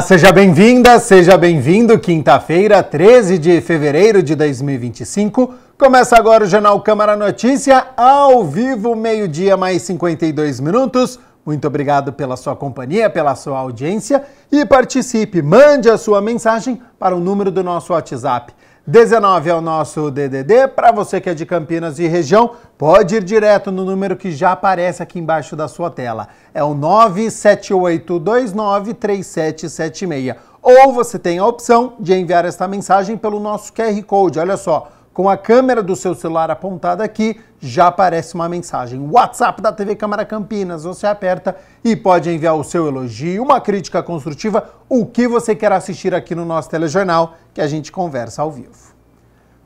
seja bem-vinda, seja bem-vindo. Quinta-feira, 13 de fevereiro de 2025. Começa agora o Jornal Câmara Notícia, ao vivo, meio-dia mais 52 minutos. Muito obrigado pela sua companhia, pela sua audiência e participe. Mande a sua mensagem para o número do nosso WhatsApp. 19 é o nosso DDD. Para você que é de Campinas e região, pode ir direto no número que já aparece aqui embaixo da sua tela. É o 978293776. Ou você tem a opção de enviar esta mensagem pelo nosso QR Code. Olha só, com a câmera do seu celular apontada aqui, já aparece uma mensagem. WhatsApp da TV Câmara Campinas, você aperta e pode enviar o seu elogio, uma crítica construtiva, o que você quer assistir aqui no nosso telejornal, que a gente conversa ao vivo.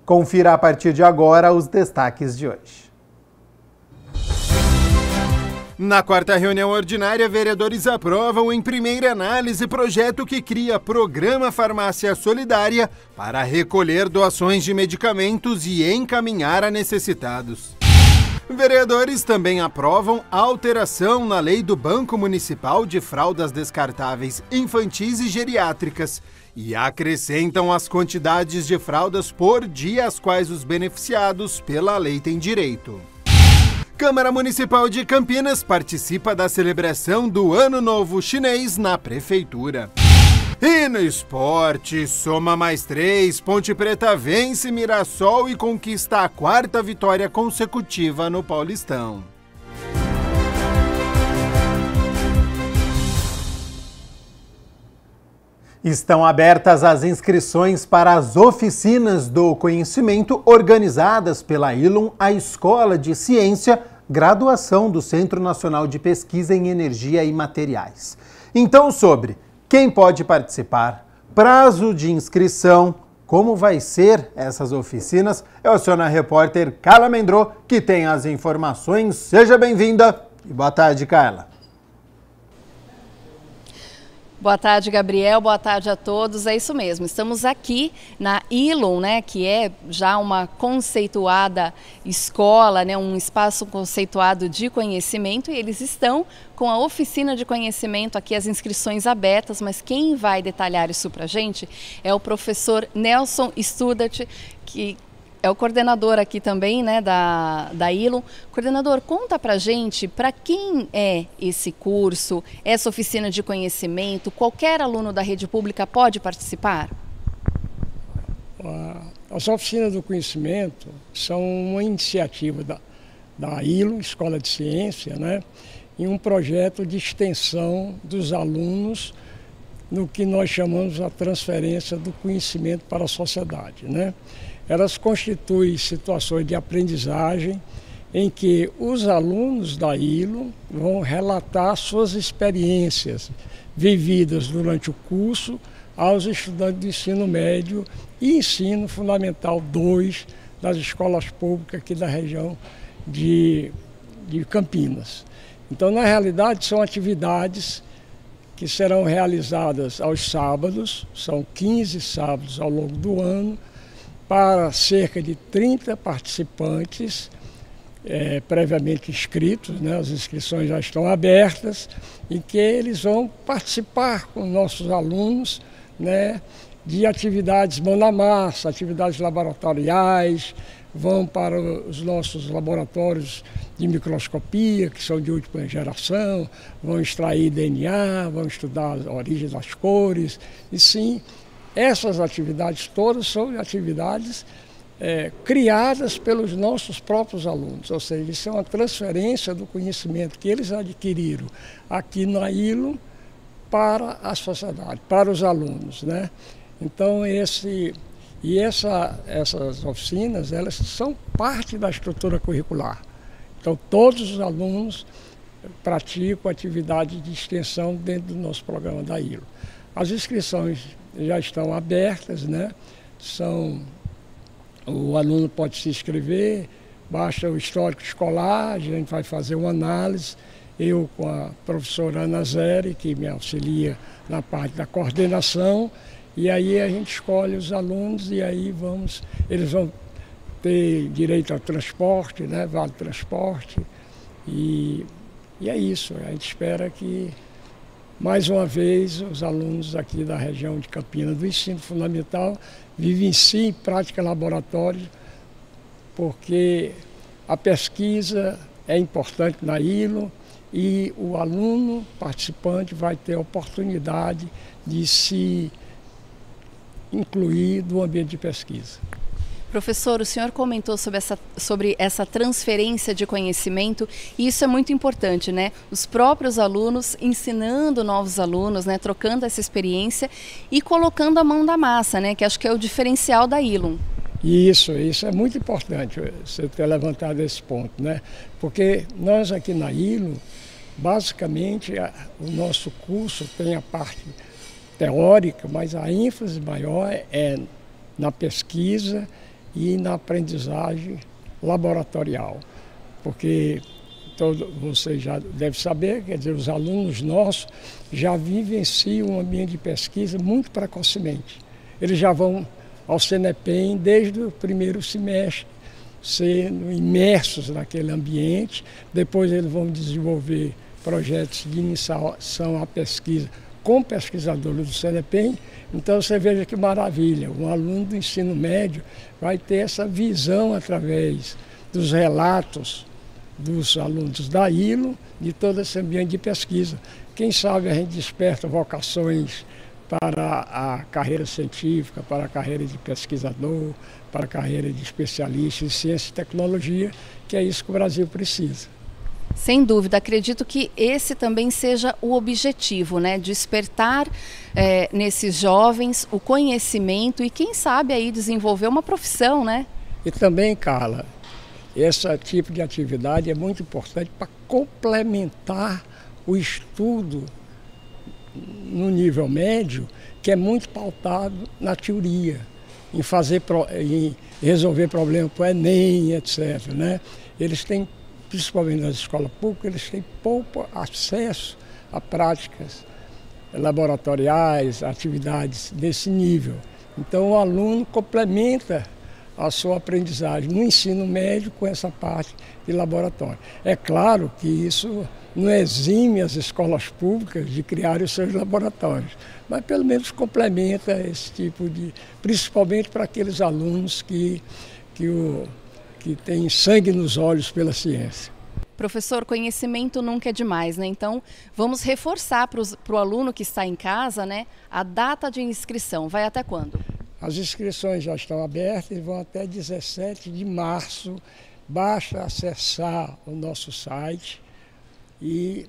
Confira a partir de agora os destaques de hoje. Na quarta reunião ordinária, vereadores aprovam em primeira análise projeto que cria Programa Farmácia Solidária para recolher doações de medicamentos e encaminhar a necessitados. Vereadores também aprovam alteração na lei do Banco Municipal de Fraldas Descartáveis Infantis e Geriátricas e acrescentam as quantidades de fraldas por dia às quais os beneficiados pela lei têm direito. Câmara Municipal de Campinas participa da celebração do Ano Novo Chinês na Prefeitura. E no esporte, soma mais 3, Ponte Preta vence Mirassol e conquista a quarta vitória consecutiva no Paulistão. Estão abertas as inscrições para as oficinas do conhecimento organizadas pela ILUM, a Escola de Ciência, graduação do Centro Nacional de Pesquisa em Energia e Materiais. Então, sobre quem pode participar, prazo de inscrição, como vai ser essas oficinas, eu aciono a repórter Carla Mendro, que tem as informações. Seja bem-vinda e boa tarde, Carla. Boa tarde, Gabriel. Boa tarde a todos. É isso mesmo. Estamos aqui na ILUM, né, que é já uma conceituada escola, né, um espaço conceituado de conhecimento, e eles estão com a oficina de conhecimento aqui, as inscrições abertas, mas quem vai detalhar isso para a gente é o professor Nelson Studart, que é o coordenador aqui também, né, da ILUM. Coordenador, conta pra gente para quem é esse curso, essa oficina de conhecimento, qualquer aluno da rede pública pode participar? As oficinas do conhecimento são uma iniciativa da ILUM, Escola de Ciência, né, e um projeto de extensão dos alunos no que nós chamamos a transferência do conhecimento para a sociedade, né? Elas constituem situações de aprendizagem em que os alunos da ILUM vão relatar suas experiências vividas durante o curso aos estudantes de ensino médio e ensino fundamental 2 das escolas públicas aqui da região de Campinas. Então, na realidade, são atividades que serão realizadas aos sábados, são 15 sábados ao longo do ano, para cerca de 30 participantes previamente inscritos, né? As inscrições já estão abertas, em que eles vão participar com nossos alunos, né, de atividades mão na massa, atividades laboratoriais, vão para os nossos laboratórios de microscopia, que são de última geração, vão extrair DNA, vão estudar a origem das cores, e sim, essas atividades todas são atividades criadas pelos nossos próprios alunos, ou seja, isso é uma transferência do conhecimento que eles adquiriram aqui na ILUM para a sociedade, para os alunos, né? Então, essas oficinas, elas são parte da estrutura curricular. Então, todos os alunos praticam atividade de extensão dentro do nosso programa da ILUM. As inscrições já estão abertas, né? O aluno pode se inscrever, basta o histórico escolar, a gente vai fazer uma análise, eu com a professora Ana Zeri, que me auxilia na parte da coordenação, e aí a gente escolhe os alunos e aí eles vão ter direito ao transporte, né? Vale transporte, e é isso, a gente espera que Mais uma vez, os alunos aqui da região de Campinas do ensino fundamental vivenciam prática laboratória, porque a pesquisa é importante na ILO e o aluno participante vai ter a oportunidade de se incluir no ambiente de pesquisa. Professor, o senhor comentou sobre essa transferência de conhecimento e isso é muito importante, né? Os próprios alunos ensinando novos alunos, né? Trocando essa experiência e colocando a mão na massa, né? Que acho que é o diferencial da ILUM. Isso é muito importante você ter levantado esse ponto, né? Porque nós aqui na ILUM, basicamente, o nosso curso tem a parte teórica, mas a ênfase maior é na pesquisa e na aprendizagem laboratorial, porque você já deve saber, quer dizer, os alunos nossos já vivenciam um ambiente de pesquisa muito precocemente. Eles já vão ao CNEPEM desde o primeiro semestre, sendo imersos naquele ambiente, depois eles vão desenvolver projetos de iniciação à pesquisa com pesquisadores do CNEPEM. Então você veja que maravilha, um aluno do ensino médio vai ter essa visão através dos relatos dos alunos da ILO, de todo esse ambiente de pesquisa. Quem sabe a gente desperta vocações para a carreira científica, para a carreira de pesquisador, para a carreira de especialista em ciência e tecnologia, que é isso que o Brasil precisa. Sem dúvida, acredito que esse também seja o objetivo, né? Despertar nesses jovens o conhecimento e quem sabe aí desenvolver uma profissão, né? E também, Carla, esse tipo de atividade é muito importante para complementar o estudo no nível médio, que é muito pautado na teoria, em resolver problemas para o Enem, etc., né? Eles têm, principalmente nas escolas públicas, eles têm pouco acesso a práticas laboratoriais, atividades desse nível. Então o aluno complementa a sua aprendizagem no ensino médio com essa parte de laboratório. É claro que isso não exime as escolas públicas de criarem os seus laboratórios, mas pelo menos complementa esse tipo de, principalmente para aqueles alunos que têm sangue nos olhos pela ciência. Professor, conhecimento nunca é demais, né? Então, vamos reforçar para o aluno que está em casa, né, a data de inscrição. Vai até quando? As inscrições já estão abertas e vão até 17 de março. Basta acessar o nosso site e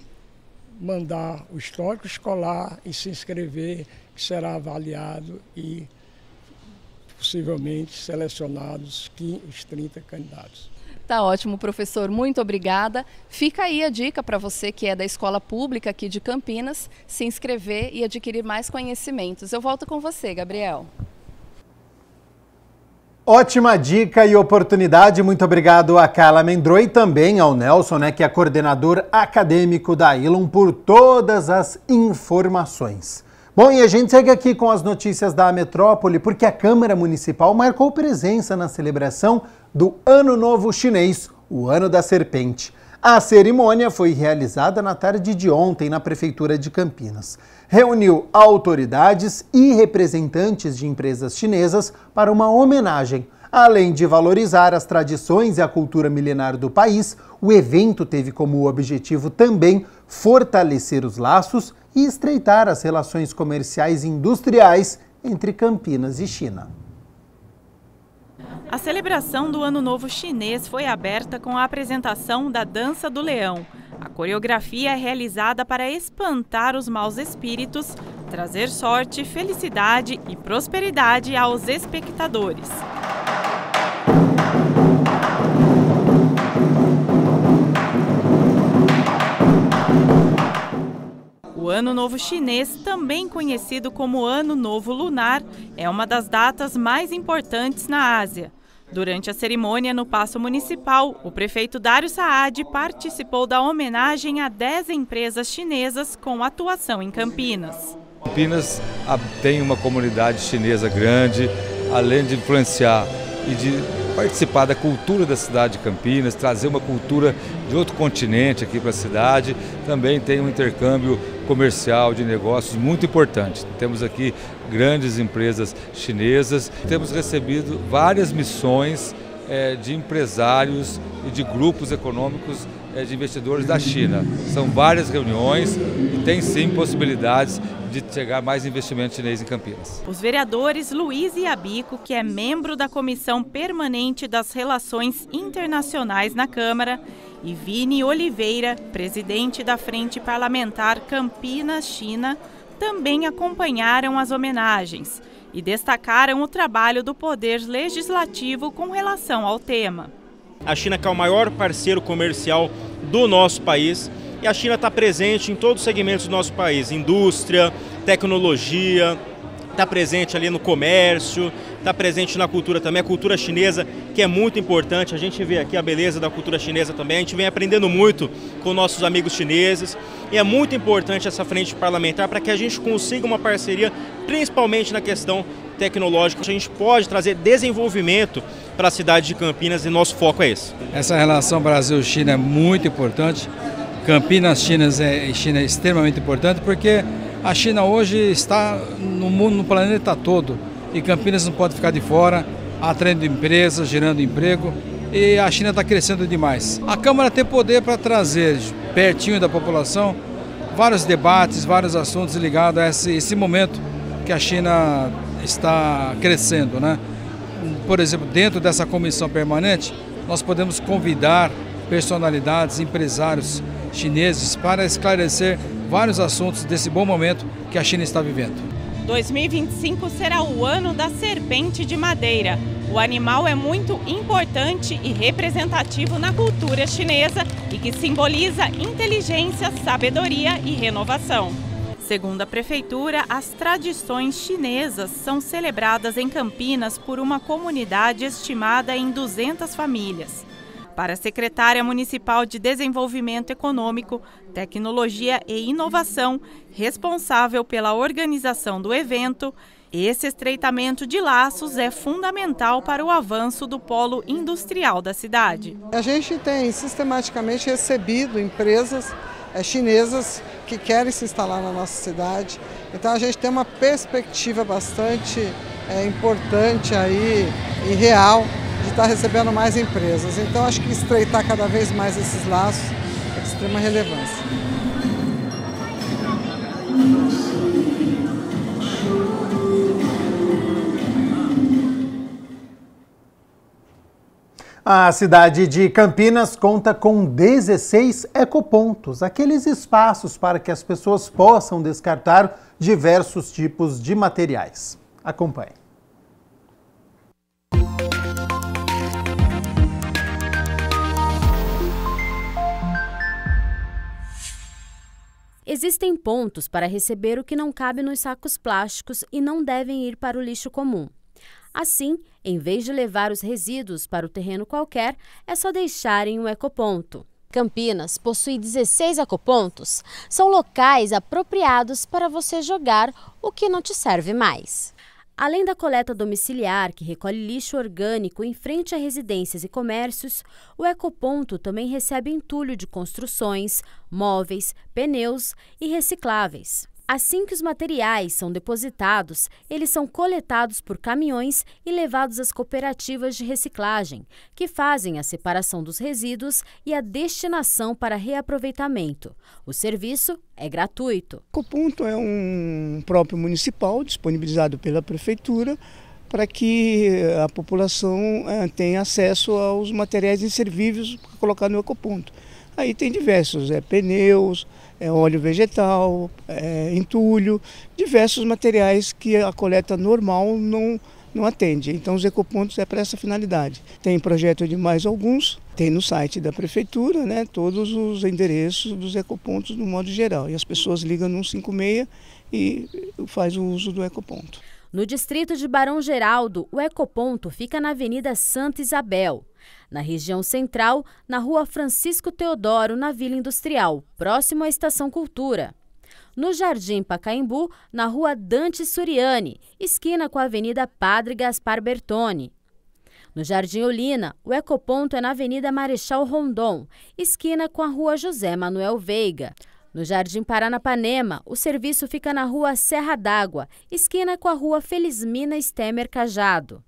mandar o histórico escolar e se inscrever, que será avaliado e possivelmente selecionados os 30 candidatos. Tá ótimo, professor. Muito obrigada. Fica aí a dica para você que é da escola pública aqui de Campinas, se inscrever e adquirir mais conhecimentos. Eu volto com você, Gabriel. Ótima dica e oportunidade. Muito obrigado a Carla Mendro e também ao Nelson, que é coordenador acadêmico da ILUM, por todas as informações. Bom, e a gente segue aqui com as notícias da metrópole, porque a Câmara Municipal marcou presença na celebração do Ano Novo Chinês, o Ano da Serpente. A cerimônia foi realizada na tarde de ontem na Prefeitura de Campinas. Reuniu autoridades e representantes de empresas chinesas para uma homenagem. Além de valorizar as tradições e a cultura milenar do país, o evento teve como objetivo também fortalecer os laços e estreitar as relações comerciais e industriais entre Campinas e China. A celebração do Ano Novo Chinês foi aberta com a apresentação da Dança do Leão. A coreografia é realizada para espantar os maus espíritos, trazer sorte, felicidade e prosperidade aos espectadores. O Ano Novo Chinês, também conhecido como Ano Novo Lunar, é uma das datas mais importantes na Ásia. Durante a cerimônia no Paço Municipal, o prefeito Dário Saad participou da homenagem a 10 empresas chinesas com atuação em Campinas. Campinas tem uma comunidade chinesa grande, além de influenciar e de participar da cultura da cidade de Campinas, trazer uma cultura de outro continente aqui para a cidade. Também tem um intercâmbio comercial, de negócios muito importante. Temos aqui grandes empresas chinesas, temos recebido várias missões de empresários e de grupos econômicos de investidores da China. São várias reuniões e tem sim possibilidades de chegar mais investimento chinês em Campinas. Os vereadores Luiz Iabico, que é membro da Comissão Permanente das Relações Internacionais na Câmara, e Vini Oliveira, presidente da Frente Parlamentar Campinas-China, também acompanharam as homenagens e destacaram o trabalho do Poder Legislativo com relação ao tema. A China, que é o maior parceiro comercial do nosso país, e a China está presente em todos os segmentos do nosso país, indústria, tecnologia, está presente ali no comércio, está presente na cultura também, a cultura chinesa, que é muito importante. A gente vê aqui a beleza da cultura chinesa também, a gente vem aprendendo muito com nossos amigos chineses, e é muito importante essa frente parlamentar para que a gente consiga uma parceria, principalmente na questão tecnológica. A gente pode trazer desenvolvimento para a cidade de Campinas e nosso foco é esse. Essa relação Brasil-China é muito importante. Campinas-China é extremamente importante porque a China hoje está no mundo, no planeta todo, e Campinas não pode ficar de fora, atraindo empresas, gerando emprego, e a China está crescendo demais. A Câmara tem poder para trazer pertinho da população vários debates, vários assuntos ligados a esse momento que a China está crescendo, né? Por exemplo, dentro dessa comissão permanente, nós podemos convidar personalidades, empresários chineses para esclarecer vários assuntos desse bom momento que a China está vivendo. 2025 será o ano da serpente de madeira. O animal é muito importante e representativo na cultura chinesa e que simboliza inteligência, sabedoria e renovação. Segundo a Prefeitura, as tradições chinesas são celebradas em Campinas por uma comunidade estimada em 200 famílias. Para a secretária municipal de Desenvolvimento Econômico, Tecnologia e Inovação, responsável pela organização do evento, esse estreitamento de laços é fundamental para o avanço do polo industrial da cidade. A gente tem sistematicamente recebido empresas chinesas que querem se instalar na nossa cidade. Então a gente tem uma perspectiva bastante importante aí e real de estar recebendo mais empresas. Então acho que estreitar cada vez mais esses laços é de extrema relevância. A cidade de Campinas conta com 16 ecopontos, aqueles espaços para que as pessoas possam descartar diversos tipos de materiais. Acompanhe. Existem pontos para receber o que não cabe nos sacos plásticos e não devem ir para o lixo comum. Assim, em vez de levar os resíduos para o terreno qualquer, é só deixarem um ecoponto. Campinas possui 16 ecopontos. São locais apropriados para você jogar o que não te serve mais. Além da coleta domiciliar, que recolhe lixo orgânico em frente a residências e comércios, o ecoponto também recebe entulho de construções, móveis, pneus e recicláveis. Assim que os materiais são depositados, eles são coletados por caminhões e levados às cooperativas de reciclagem, que fazem a separação dos resíduos e a destinação para reaproveitamento. O serviço é gratuito. O ecoponto é um próprio municipal disponibilizado pela prefeitura para que a população tenha acesso aos materiais inservíveis para colocar no ecoponto. Aí tem diversos, pneus, óleo vegetal, entulho, diversos materiais que a coleta normal não atende. Então os ecopontos é para essa finalidade. Tem projeto de mais alguns, tem no site da prefeitura, né, todos os endereços dos ecopontos no modo geral. E as pessoas ligam no 156 e faz o uso do ecoponto. No distrito de Barão Geraldo, o ecoponto fica na Avenida Santa Isabel. Na região central, na Rua Francisco Teodoro, na Vila Industrial, próximo à Estação Cultura. No Jardim Pacaembu, na Rua Dante Suriani, esquina com a Avenida Padre Gaspar Bertoni. No Jardim Olina, o ecoponto é na Avenida Marechal Rondon, esquina com a Rua José Manuel Veiga. No Jardim Paranapanema, o serviço fica na Rua Serra d'Água, esquina com a Rua Felizmina Stemer Cajado.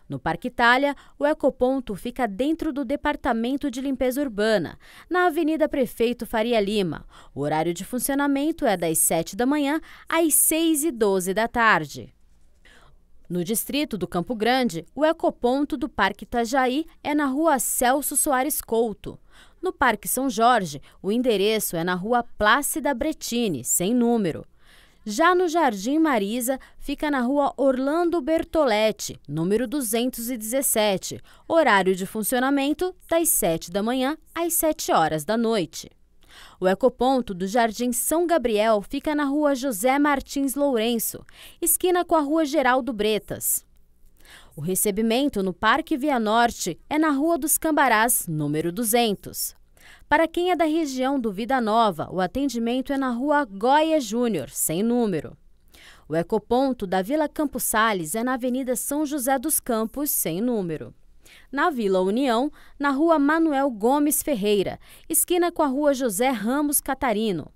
No Parque Itália, o ecoponto fica dentro do Departamento de Limpeza Urbana, na Avenida Prefeito Faria Lima. O horário de funcionamento é das 7 da manhã às 6h12 da tarde. No distrito do Campo Grande, o ecoponto do Parque Itajaí é na Rua Celso Soares Couto. No Parque São Jorge, o endereço é na Rua Plácida Bretini, sem número. Já no Jardim Marisa, fica na Rua Orlando Bertoletti, número 217. Horário de funcionamento das 7 da manhã às 7 horas da noite. O ecoponto do Jardim São Gabriel fica na Rua José Martins Lourenço, esquina com a Rua Geraldo Bretas. O recebimento no Parque Via Norte é na Rua dos Cambarás, número 200. Para quem é da região do Vida Nova, o atendimento é na Rua Goya Júnior, sem número. O ecoponto da Vila Campos Sales é na Avenida São José dos Campos, sem número. Na Vila União, na Rua Manuel Gomes Ferreira, esquina com a Rua José Ramos Catarino.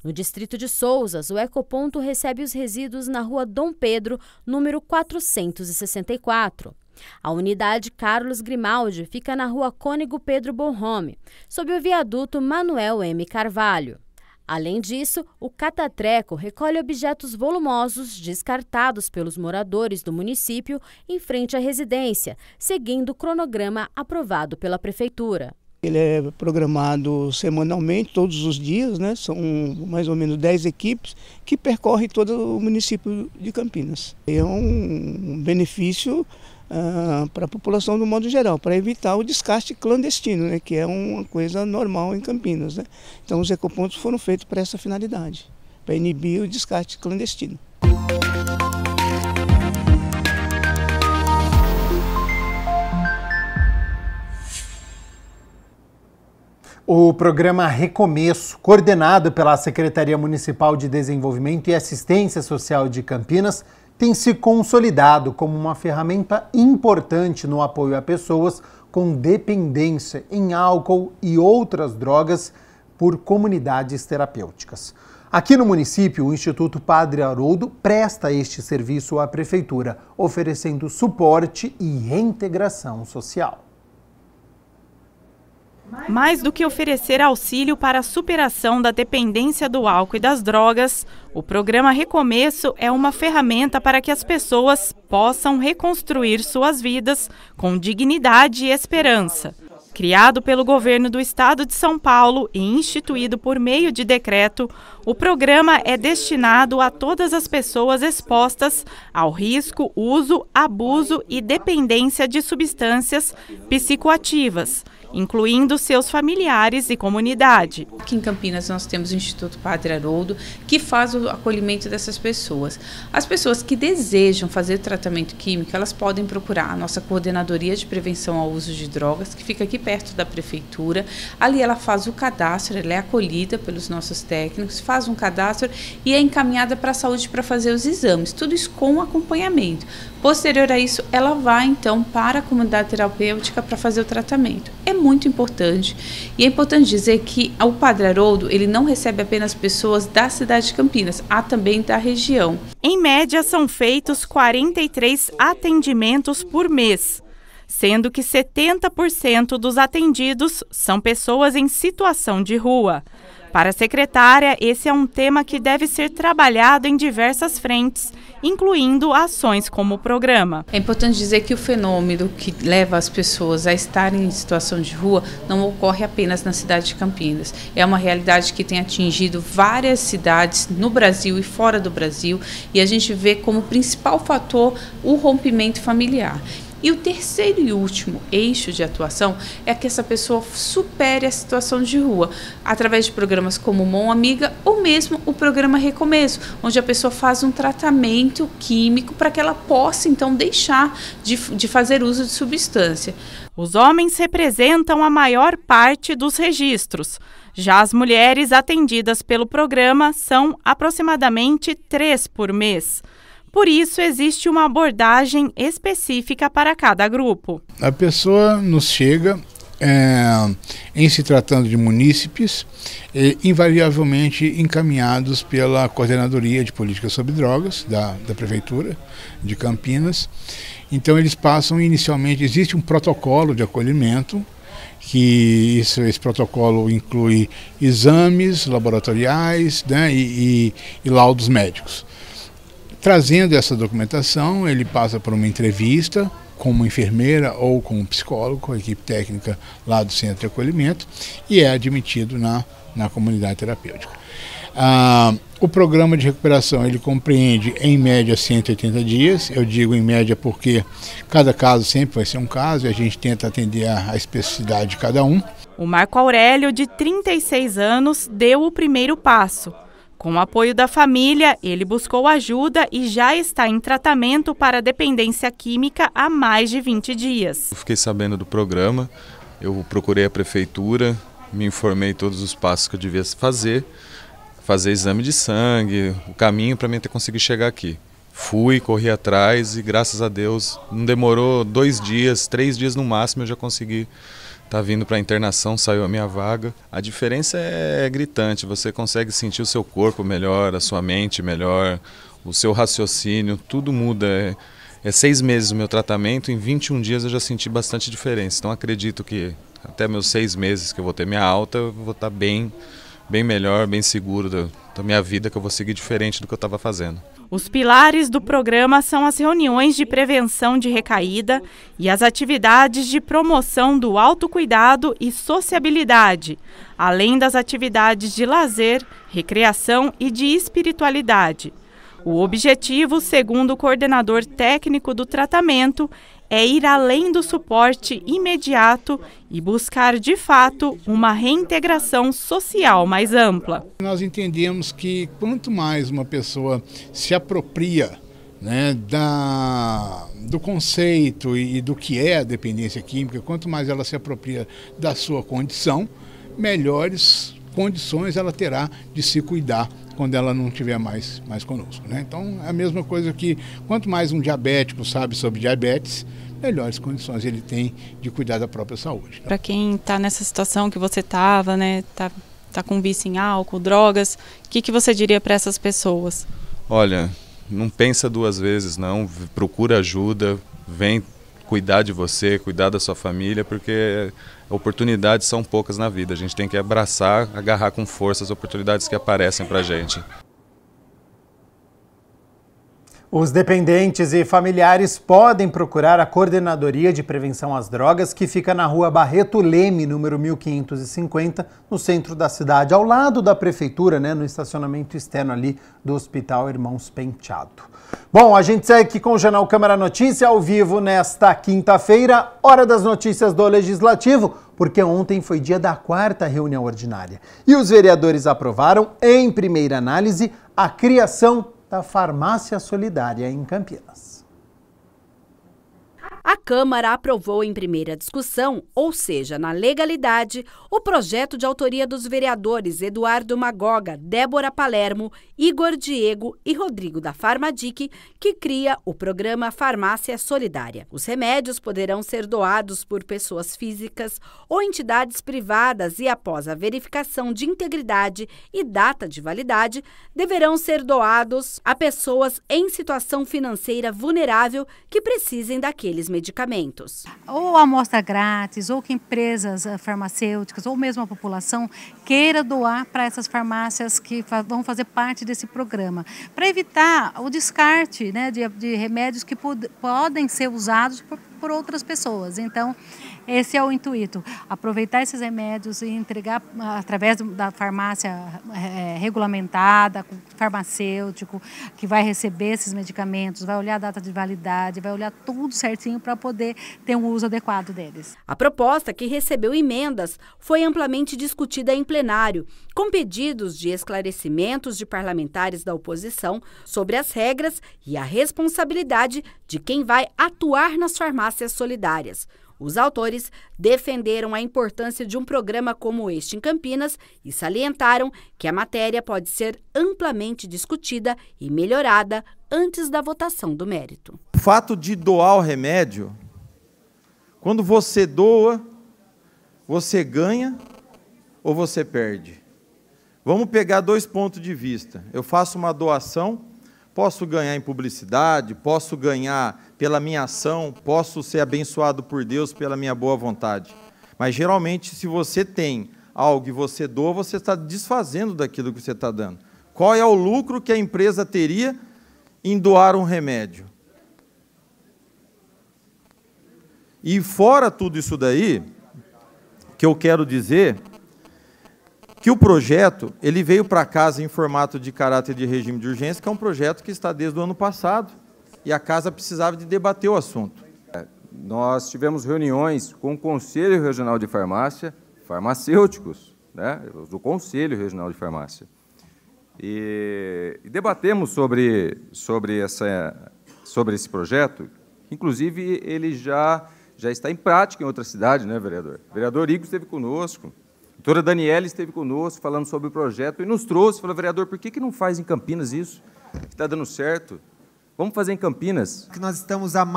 No distrito de Sousas, o ecoponto recebe os resíduos na Rua Dom Pedro, número 464. A unidade Carlos Grimaldi fica na Rua Cônego Pedro Bonhome, sob o viaduto Manuel M. Carvalho. Além disso, o Catatreco recolhe objetos volumosos descartados pelos moradores do município em frente à residência, seguindo o cronograma aprovado pela Prefeitura. Ele é programado semanalmente, todos os dias, né? São mais ou menos 10 equipes que percorrem todo o município de Campinas. É um benefício para a população do modo geral, para evitar o descarte clandestino, né? Que é uma coisa normal em Campinas, né? Então os ecopontos foram feitos para essa finalidade, para inibir o descarte clandestino. O programa Recomeço, coordenado pela Secretaria Municipal de Desenvolvimento e Assistência Social de Campinas, tem se consolidado como uma ferramenta importante no apoio a pessoas com dependência em álcool e outras drogas por comunidades terapêuticas. Aqui no município, o Instituto Padre Haroldo presta este serviço à Prefeitura, oferecendo suporte e reintegração social. Mais do que oferecer auxílio para a superação da dependência do álcool e das drogas, o programa Recomeço é uma ferramenta para que as pessoas possam reconstruir suas vidas com dignidade e esperança. Criado pelo governo do estado de São Paulo e instituído por meio de decreto, o programa é destinado a todas as pessoas expostas ao risco, uso, abuso e dependência de substâncias psicoativas, incluindo seus familiares e comunidade. Aqui em Campinas nós temos o Instituto Padre Haroldo, que faz o acolhimento dessas pessoas. As pessoas que desejam fazer tratamento químico, elas podem procurar a nossa Coordenadoria de Prevenção ao Uso de Drogas, que fica aqui perto da Prefeitura. Ali ela faz o cadastro, ela é acolhida pelos nossos técnicos, faz um cadastro e é encaminhada para a saúde para fazer os exames, tudo isso com acompanhamento. Posterior a isso, ela vai então para a comunidade terapêutica para fazer o tratamento. É muito importante. E é importante dizer que o Padre Haroldo, ele não recebe apenas pessoas da cidade de Campinas, há também da região. Em média, são feitos 43 atendimentos por mês, sendo que 70% dos atendidos são pessoas em situação de rua. Para a secretária, esse é um tema que deve ser trabalhado em diversas frentes, incluindo ações como o programa. É importante dizer que o fenômeno que leva as pessoas a estarem em situação de rua não ocorre apenas na cidade de Campinas. É uma realidade que tem atingido várias cidades no Brasil e fora do Brasil, e a gente vê como principal fator o rompimento familiar. E o terceiro e último eixo de atuação é que essa pessoa supere a situação de rua, através de programas como Mão Amiga ou mesmo o programa Recomeço, onde a pessoa faz um tratamento químico para que ela possa então deixar de fazer uso de substância. Os homens representam a maior parte dos registros. Já as mulheres atendidas pelo programa são aproximadamente 3 por mês. Por isso, existe uma abordagem específica para cada grupo. A pessoa nos chega em se tratando de munícipes, invariavelmente encaminhados pela Coordenadoria de Políticas sobre Drogas da Prefeitura de Campinas. Então eles passam inicialmente, existe um protocolo de acolhimento, que esse protocolo inclui exames laboratoriais, né, e laudos médicos. Trazendo essa documentação, ele passa por uma entrevista com uma enfermeira ou com um psicólogo, com a equipe técnica lá do centro de acolhimento, e é admitido na comunidade terapêutica. O programa de recuperação ele compreende em média 180 dias, eu digo em média porque cada caso sempre vai ser um caso e a gente tenta atender a especificidade de cada um. O Marco Aurélio, de 36 anos, deu o primeiro passo. Com o apoio da família, ele buscou ajuda e já está em tratamento para dependência química há mais de 20 dias. Eu fiquei sabendo do programa, eu procurei a prefeitura, me informei todos os passos que eu devia fazer exame de sangue, o caminho para mim ter conseguido chegar aqui. Fui, corri atrás e graças a Deus não demorou 2 dias, 3 dias no máximo eu já consegui estar vindo para a internação, saiu a minha vaga. A diferença é gritante, você consegue sentir o seu corpo melhor, a sua mente melhor, o seu raciocínio, tudo muda. É 6 meses o meu tratamento, em 21 dias eu já senti bastante diferença. Então acredito que até meus 6 meses que eu vou ter minha alta, eu vou estar bem melhor, bem seguro da minha vida, que eu vou seguir diferente do que eu estava fazendo. Os pilares do programa são as reuniões de prevenção de recaída e as atividades de promoção do autocuidado e sociabilidade, além das atividades de lazer, recreação e de espiritualidade. O objetivo, segundo o coordenador técnico do tratamento, é ir além do suporte imediato e buscar, de fato, uma reintegração social mais ampla. Nós entendemos que quanto mais uma pessoa se apropria, né, do conceito e do que é a dependência química, quanto mais ela se apropria da sua condição, melhores condições ela terá de se cuidar quando ela não estiver mais conosco, né? Então, é a mesma coisa que quanto mais um diabético sabe sobre diabetes, melhores condições ele tem de cuidar da própria saúde. Para quem está nessa situação que você estava, né, tá com vício em álcool, drogas, o que você diria para essas pessoas? Olha, não pensa 2 vezes não, procura ajuda, vem cuidar de você, cuidar da sua família, porque oportunidades são poucas na vida. A gente tem que abraçar, agarrar com força as oportunidades que aparecem para a gente. Os dependentes e familiares podem procurar a Coordenadoria de Prevenção às Drogas, que fica na rua Barreto Leme, número 1550, no centro da cidade, ao lado da prefeitura, né, no estacionamento externo ali do Hospital Irmãos Penteado. Bom, a gente segue aqui com o Jornal Câmara Notícia, ao vivo nesta quinta-feira, hora das notícias do Legislativo, porque ontem foi dia da 4ª reunião ordinária. E os vereadores aprovaram, em primeira análise, a criação da Farmácia Solidária em Campinas. A Câmara aprovou em primeira discussão, ou seja, na legalidade, o projeto de autoria dos vereadores Eduardo Magoga, Débora Palermo, Igor Diego e Rodrigo da Farmadic, que cria o programa Farmácia Solidária. Os remédios poderão ser doados por pessoas físicas ou entidades privadas e, após a verificação de integridade e data de validade, deverão ser doados a pessoas em situação financeira vulnerável que precisem daqueles medicamentos. Ou amostra grátis, ou que empresas farmacêuticas, ou mesmo a população queira doar para essas farmácias que vão fazer parte desse programa, para evitar o descarte, né, de remédios que podem ser usados por outras pessoas. Então, esse é o intuito, aproveitar esses remédios e entregar através da farmácia regulamentada, farmacêutico, que vai receber esses medicamentos, vai olhar a data de validade, vai olhar tudo certinho para poder ter um uso adequado deles. A proposta, que recebeu emendas, foi amplamente discutida em plenário, com pedidos de esclarecimentos de parlamentares da oposição sobre as regras e a responsabilidade de quem vai atuar nas farmácias solidárias. Os autores defenderam a importância de um programa como este em Campinas e salientaram que a matéria pode ser amplamente discutida e melhorada antes da votação do mérito. O fato de doar o remédio, quando você doa, você ganha ou você perde? Vamos pegar 2 pontos de vista. Eu faço uma doação, posso ganhar em publicidade, posso ganhar pela minha ação, posso ser abençoado por Deus pela minha boa vontade. Mas, geralmente, se você tem algo e você doa, você está desfazendo daquilo que você está dando. Qual é o lucro que a empresa teria em doar um remédio? E fora tudo isso daí, que eu quero dizer que o projeto ele veio para casa em formato de caráter de regime de urgência, que é um projeto que está desde o ano passado, e a casa precisava de debater o assunto. Nós tivemos reuniões com o Conselho Regional de Farmácia, farmacêuticos, né, do Conselho Regional de Farmácia, e debatemos sobre esse projeto. Inclusive, ele já está em prática em outra cidade, né, vereador? O vereador Igor esteve conosco, a doutora Daniela esteve conosco falando sobre o projeto e nos trouxe, falou, vereador, por que não faz em Campinas isso? Está dando certo. Vamos fazer em Campinas. Nós estamos há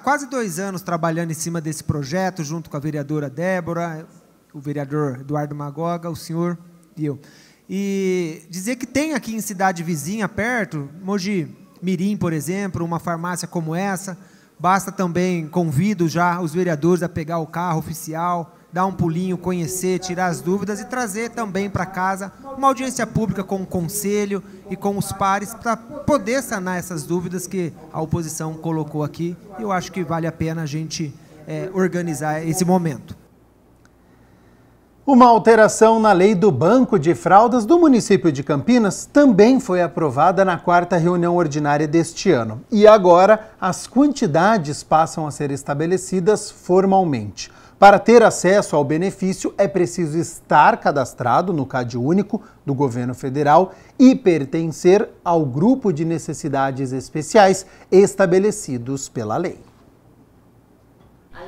quase 2 anos trabalhando em cima desse projeto, junto com a vereadora Débora, o vereador Eduardo Magoga, o senhor e eu. E dizer que tem aqui em cidade vizinha, perto, Mogi Mirim, por exemplo, uma farmácia como essa, basta também, convido já os vereadores a pegar o carro oficial, dar um pulinho, conhecer, tirar as dúvidas e trazer também para casa uma audiência pública com o conselho e com os pares para poder sanar essas dúvidas que a oposição colocou aqui. Eu acho que vale a pena a gente organizar esse momento. Uma alteração na lei do Banco de Fraldas do município de Campinas também foi aprovada na 4ª reunião ordinária deste ano. E agora as quantidades passam a ser estabelecidas formalmente. Para ter acesso ao benefício, é preciso estar cadastrado no CadÚnico do governo federal e pertencer ao grupo de necessidades especiais estabelecidos pela lei.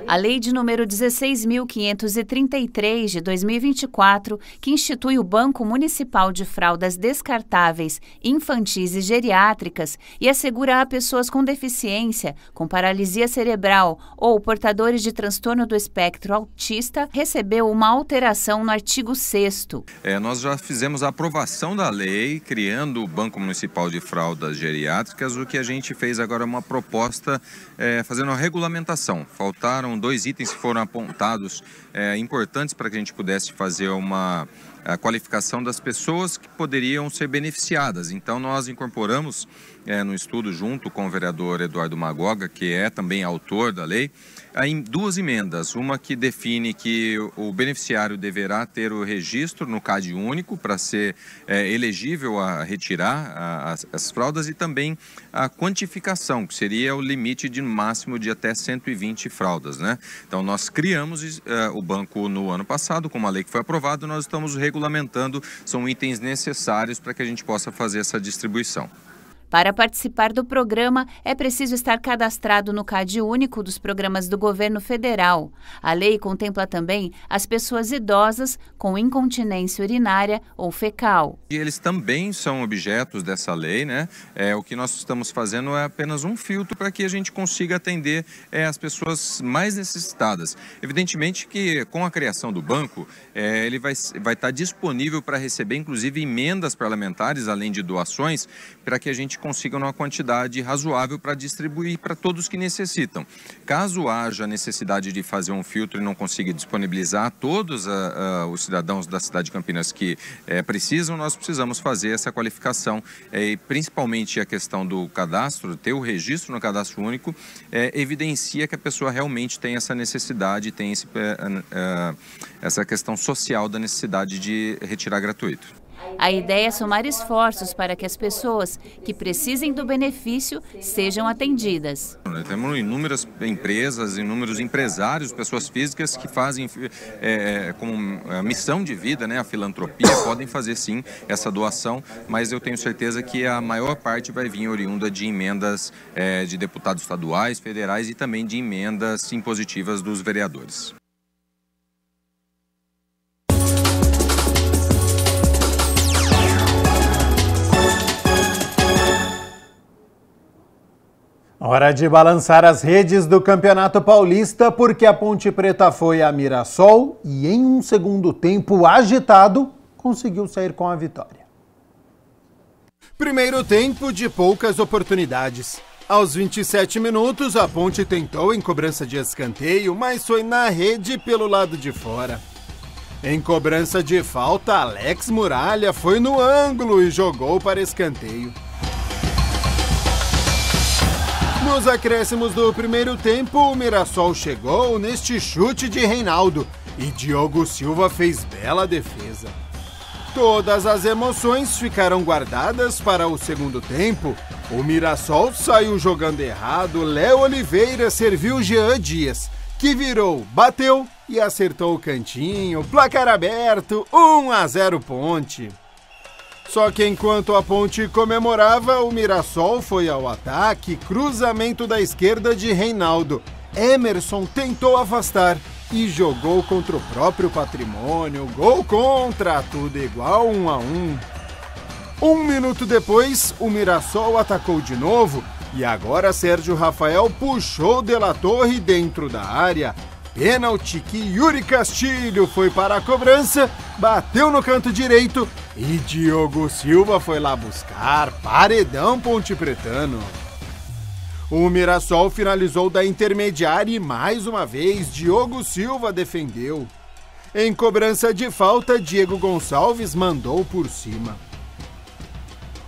A lei de número 16.533 de 2024, que institui o Banco Municipal de Fraldas Descartáveis, Infantis e Geriátricas e assegura a pessoas com deficiência, com paralisia cerebral ou portadores de transtorno do espectro autista, recebeu uma alteração no artigo 6º. Nós já fizemos a aprovação da lei, criando o Banco Municipal de Fraldas Geriátricas. O que a gente fez agora é uma proposta fazendo uma regulamentação. Faltaram 2 itens que foram apontados importantes para que a gente pudesse fazer uma qualificação das pessoas que poderiam ser beneficiadas. Então, nós incorporamos no estudo, junto com o vereador Eduardo Magoga, que é também autor da lei, em 2 emendas. Uma que define que o beneficiário deverá ter o registro no CadÚnico para ser elegível a retirar as fraldas, e também a quantificação, que seria o limite de máximo de até 120 fraldas, né? Então, nós criamos o banco no ano passado, com uma lei que foi aprovada, nós estamos regulamentando, são itens necessários para que a gente possa fazer essa distribuição. Para participar do programa, é preciso estar cadastrado no CadÚnico dos programas do governo federal. A lei contempla também as pessoas idosas com incontinência urinária ou fecal. E eles também são objetos dessa lei, né? O que nós estamos fazendo é apenas um filtro para que a gente consiga atender as pessoas mais necessitadas. Evidentemente que com a criação do banco, ele vai estar disponível para receber, inclusive, emendas parlamentares, além de doações, para que a gente consiga uma quantidade razoável para distribuir para todos que necessitam. Caso haja necessidade de fazer um filtro e não consiga disponibilizar a todos os cidadãos da cidade de Campinas que precisam, nós precisamos fazer essa qualificação, e principalmente a questão do cadastro, ter o registro no cadastro único, evidencia que a pessoa realmente tem essa necessidade, tem essa questão social da necessidade de retirar gratuito. A ideia é somar esforços para que as pessoas que precisem do benefício sejam atendidas. Temos inúmeras empresas, inúmeros empresários, pessoas físicas que fazem como missão de vida, né, a filantropia, podem fazer sim essa doação, mas eu tenho certeza que a maior parte vai vir oriunda de emendas de deputados estaduais, federais e também de emendas impositivas dos vereadores. Hora de balançar as redes do Campeonato Paulista, porque a Ponte Preta foi a Mirassol e em um segundo tempo agitado, conseguiu sair com a vitória. Primeiro tempo de poucas oportunidades. Aos 27 minutos, a Ponte tentou em cobrança de escanteio, mas foi na rede pelo lado de fora. Em cobrança de falta, Alex Muralha foi no ângulo e jogou para escanteio. Nos acréscimos do primeiro tempo, o Mirassol chegou neste chute de Reinaldo e Diogo Silva fez bela defesa. Todas as emoções ficaram guardadas para o segundo tempo. O Mirassol saiu jogando errado, Léo Oliveira serviu Jean Dias, que virou, bateu e acertou o cantinho, placar aberto, 1-0 Ponte. Só que enquanto a Ponte comemorava, o Mirassol foi ao ataque, cruzamento da esquerda de Reinaldo. Emerson tentou afastar e jogou contra o próprio patrimônio, gol contra, tudo igual 1-1. Um minuto depois, o Mirassol atacou de novo e agora Sérgio Rafael puxou De La Torre dentro da área. Pênalti que Yuri Castilho foi para a cobrança, bateu no canto direito e Diogo Silva foi lá buscar, paredão pontepretano. O Mirassol finalizou da intermediária e mais uma vez Diogo Silva defendeu. Em cobrança de falta, Diego Gonçalves mandou por cima.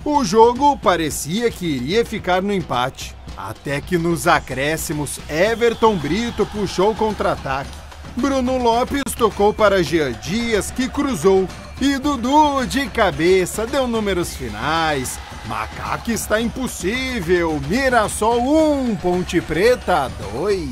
O jogo parecia que iria ficar no empate. Até que nos acréscimos, Everton Brito puxou contra-ataque. Bruno Lopes tocou para Jean Dias, que cruzou. E Dudu, de cabeça, deu números finais. Macaco está impossível. Mirassol 1, Ponte Preta 2.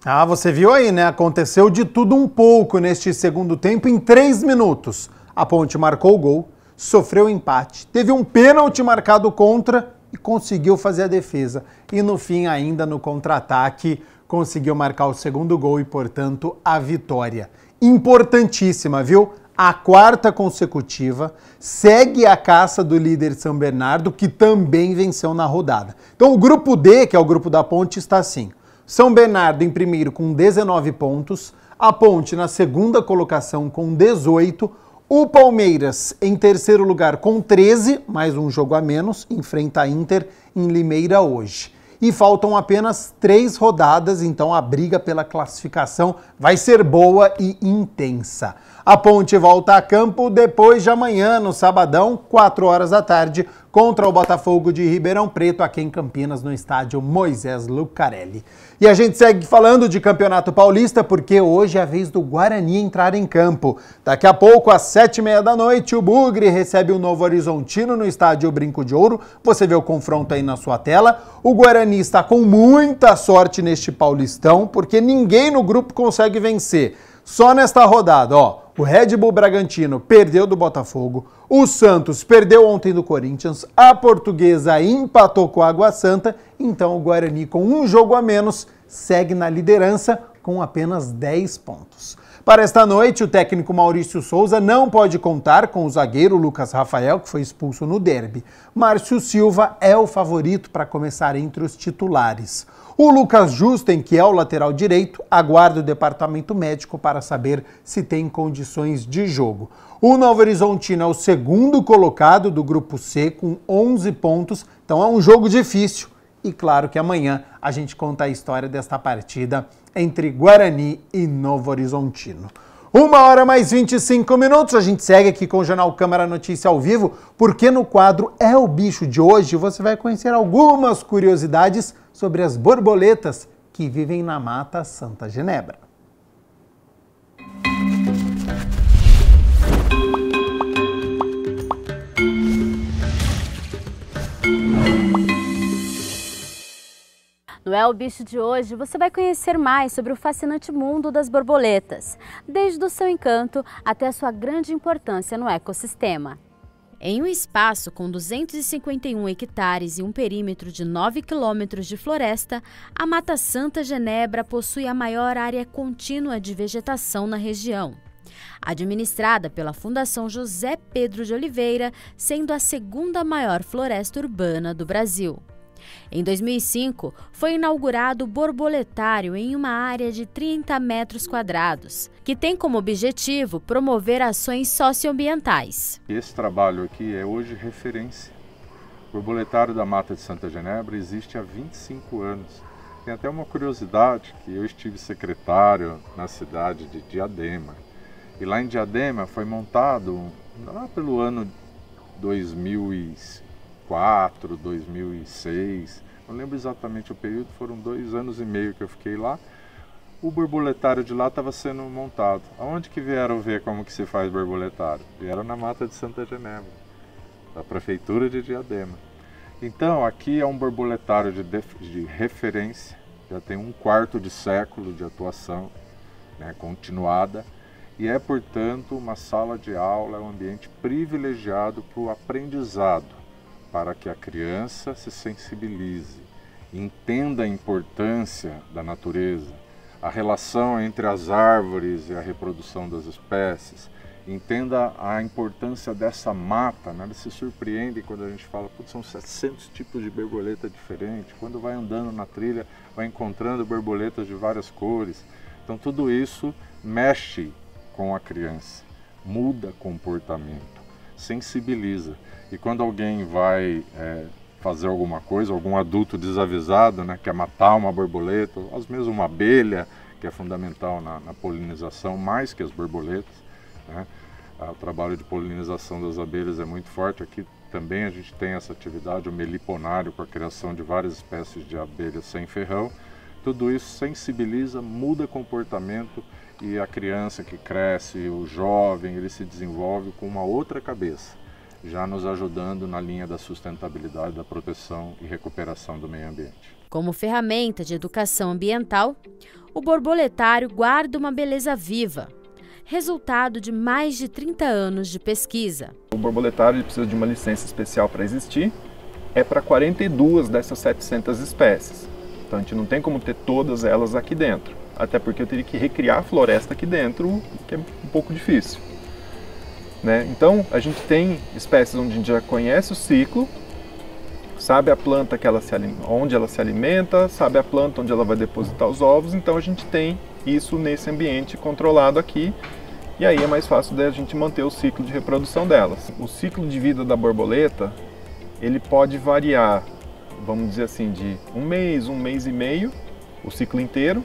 Ah, você viu aí, né? Aconteceu de tudo um pouco neste segundo tempo em 3 minutos. A Ponte marcou o gol, sofreu empate, teve um pênalti marcado contra e conseguiu fazer a defesa. E no fim, ainda no contra-ataque, conseguiu marcar o segundo gol e, portanto, a vitória. Importantíssima, viu? A 4ª consecutiva, segue a caça do líder São Bernardo, que também venceu na rodada. Então o grupo D, que é o grupo da Ponte, está assim. São Bernardo em primeiro com 19 pontos, a Ponte na segunda colocação com 18, o Palmeiras em terceiro lugar com 13, mais um jogo a menos, enfrenta a Inter em Limeira hoje. E faltam apenas 3 rodadas, então a briga pela classificação vai ser boa e intensa. A Ponte volta a campo depois de amanhã, no sabadão, 4 horas da tarde, contra o Botafogo de Ribeirão Preto, aqui em Campinas, no estádio Moisés Lucarelli. E a gente segue falando de Campeonato Paulista, porque hoje é a vez do Guarani entrar em campo. Daqui a pouco, às 7h30 da noite, o Bugre recebe o Novo Horizontino no estádio Brinco de Ouro. Você vê o confronto aí na sua tela. O Guarani está com muita sorte neste Paulistão, porque ninguém no grupo consegue vencer. Só nesta rodada, ó. O Red Bull Bragantino perdeu do Botafogo, o Santos perdeu ontem do Corinthians, a Portuguesa empatou com a Água Santa, então o Guarani, com um jogo a menos, segue na liderança com apenas 10 pontos. Para esta noite, o técnico Maurício Souza não pode contar com o zagueiro Lucas Rafael, que foi expulso no derby. Márcio Silva é o favorito para começar entre os titulares. O Lucas Justen, que é o lateral direito, aguarda o departamento médico para saber se tem condições de jogo. O Novo Horizontino é o segundo colocado do grupo C com 11 pontos, então é um jogo difícil. E claro que amanhã a gente conta a história desta partida entre Guarani e Novo Horizontino. 1h mais 25 minutos, a gente segue aqui com o Jornal Câmara Notícia ao vivo, porque no quadro É o Bicho de hoje você vai conhecer algumas curiosidades sobre as borboletas que vivem na Mata Santa Genebra. No É o Bicho de hoje, você vai conhecer mais sobre o fascinante mundo das borboletas, desde o seu encanto até a sua grande importância no ecossistema. Em um espaço com 251 hectares e um perímetro de 9 quilômetros de floresta, a Mata Santa Genebra possui a maior área contínua de vegetação na região. Administrada pela Fundação José Pedro de Oliveira, sendo a segunda maior floresta urbana do Brasil. Em 2005, foi inaugurado o borboletário em uma área de 30 metros quadrados, que tem como objetivo promover ações socioambientais. Esse trabalho aqui é hoje referência. O borboletário da Mata de Santa Genebra existe há 25 anos. Tem até uma curiosidade que eu estive secretário na cidade de Diadema. E lá em Diadema foi montado, lá pelo ano 2004, 2006, não lembro exatamente o período, foram 2 anos e meio que eu fiquei lá. O borboletário de lá estava sendo montado. Aonde que vieram ver como que se faz borboletário? Vieram na Mata de Santa Genebra, da Prefeitura de Diadema. Então aqui é um borboletário de referência, já tem 1/4 de século de atuação, né, continuada, e é, portanto, uma sala de aula, um ambiente privilegiado para o aprendizado, para que a criança se sensibilize, entenda a importância da natureza, a relação entre as árvores e a reprodução das espécies, entenda a importância dessa mata, né? Eles se surpreendem quando a gente fala, putz, são 700 tipos de borboleta diferentes, quando vai andando na trilha, vai encontrando borboletas de várias cores. Então tudo isso mexe com a criança, muda comportamento, sensibiliza. E quando alguém vai fazer alguma coisa, algum adulto desavisado, né, quer matar uma borboleta, ou às vezes uma abelha, que é fundamental na polinização, mais que as borboletas, né? O trabalho de polinização das abelhas é muito forte. Aqui também a gente tem essa atividade, o meliponário, com a criação de várias espécies de abelhas sem ferrão. Tudo isso sensibiliza, muda comportamento, e a criança que cresce, o jovem, ele se desenvolve com uma outra cabeça, já nos ajudando na linha da sustentabilidade, da proteção e recuperação do meio ambiente. Como ferramenta de educação ambiental, o borboletário guarda uma beleza viva, resultado de mais de 30 anos de pesquisa. O borboletário precisa de uma licença especial para existir, é para 42 dessas 700 espécies. Então a gente não tem como ter todas elas aqui dentro, até porque eu teria que recriar a floresta aqui dentro, que é um pouco difícil, né? Então a gente tem espécies onde a gente já conhece o ciclo, sabe a planta que onde ela se alimenta, sabe a planta onde ela vai depositar os ovos, então a gente tem isso nesse ambiente controlado aqui, e aí é mais fácil da gente manter o ciclo de reprodução delas. O ciclo de vida da borboleta, ele pode variar, vamos dizer assim, de um mês e meio, o ciclo inteiro,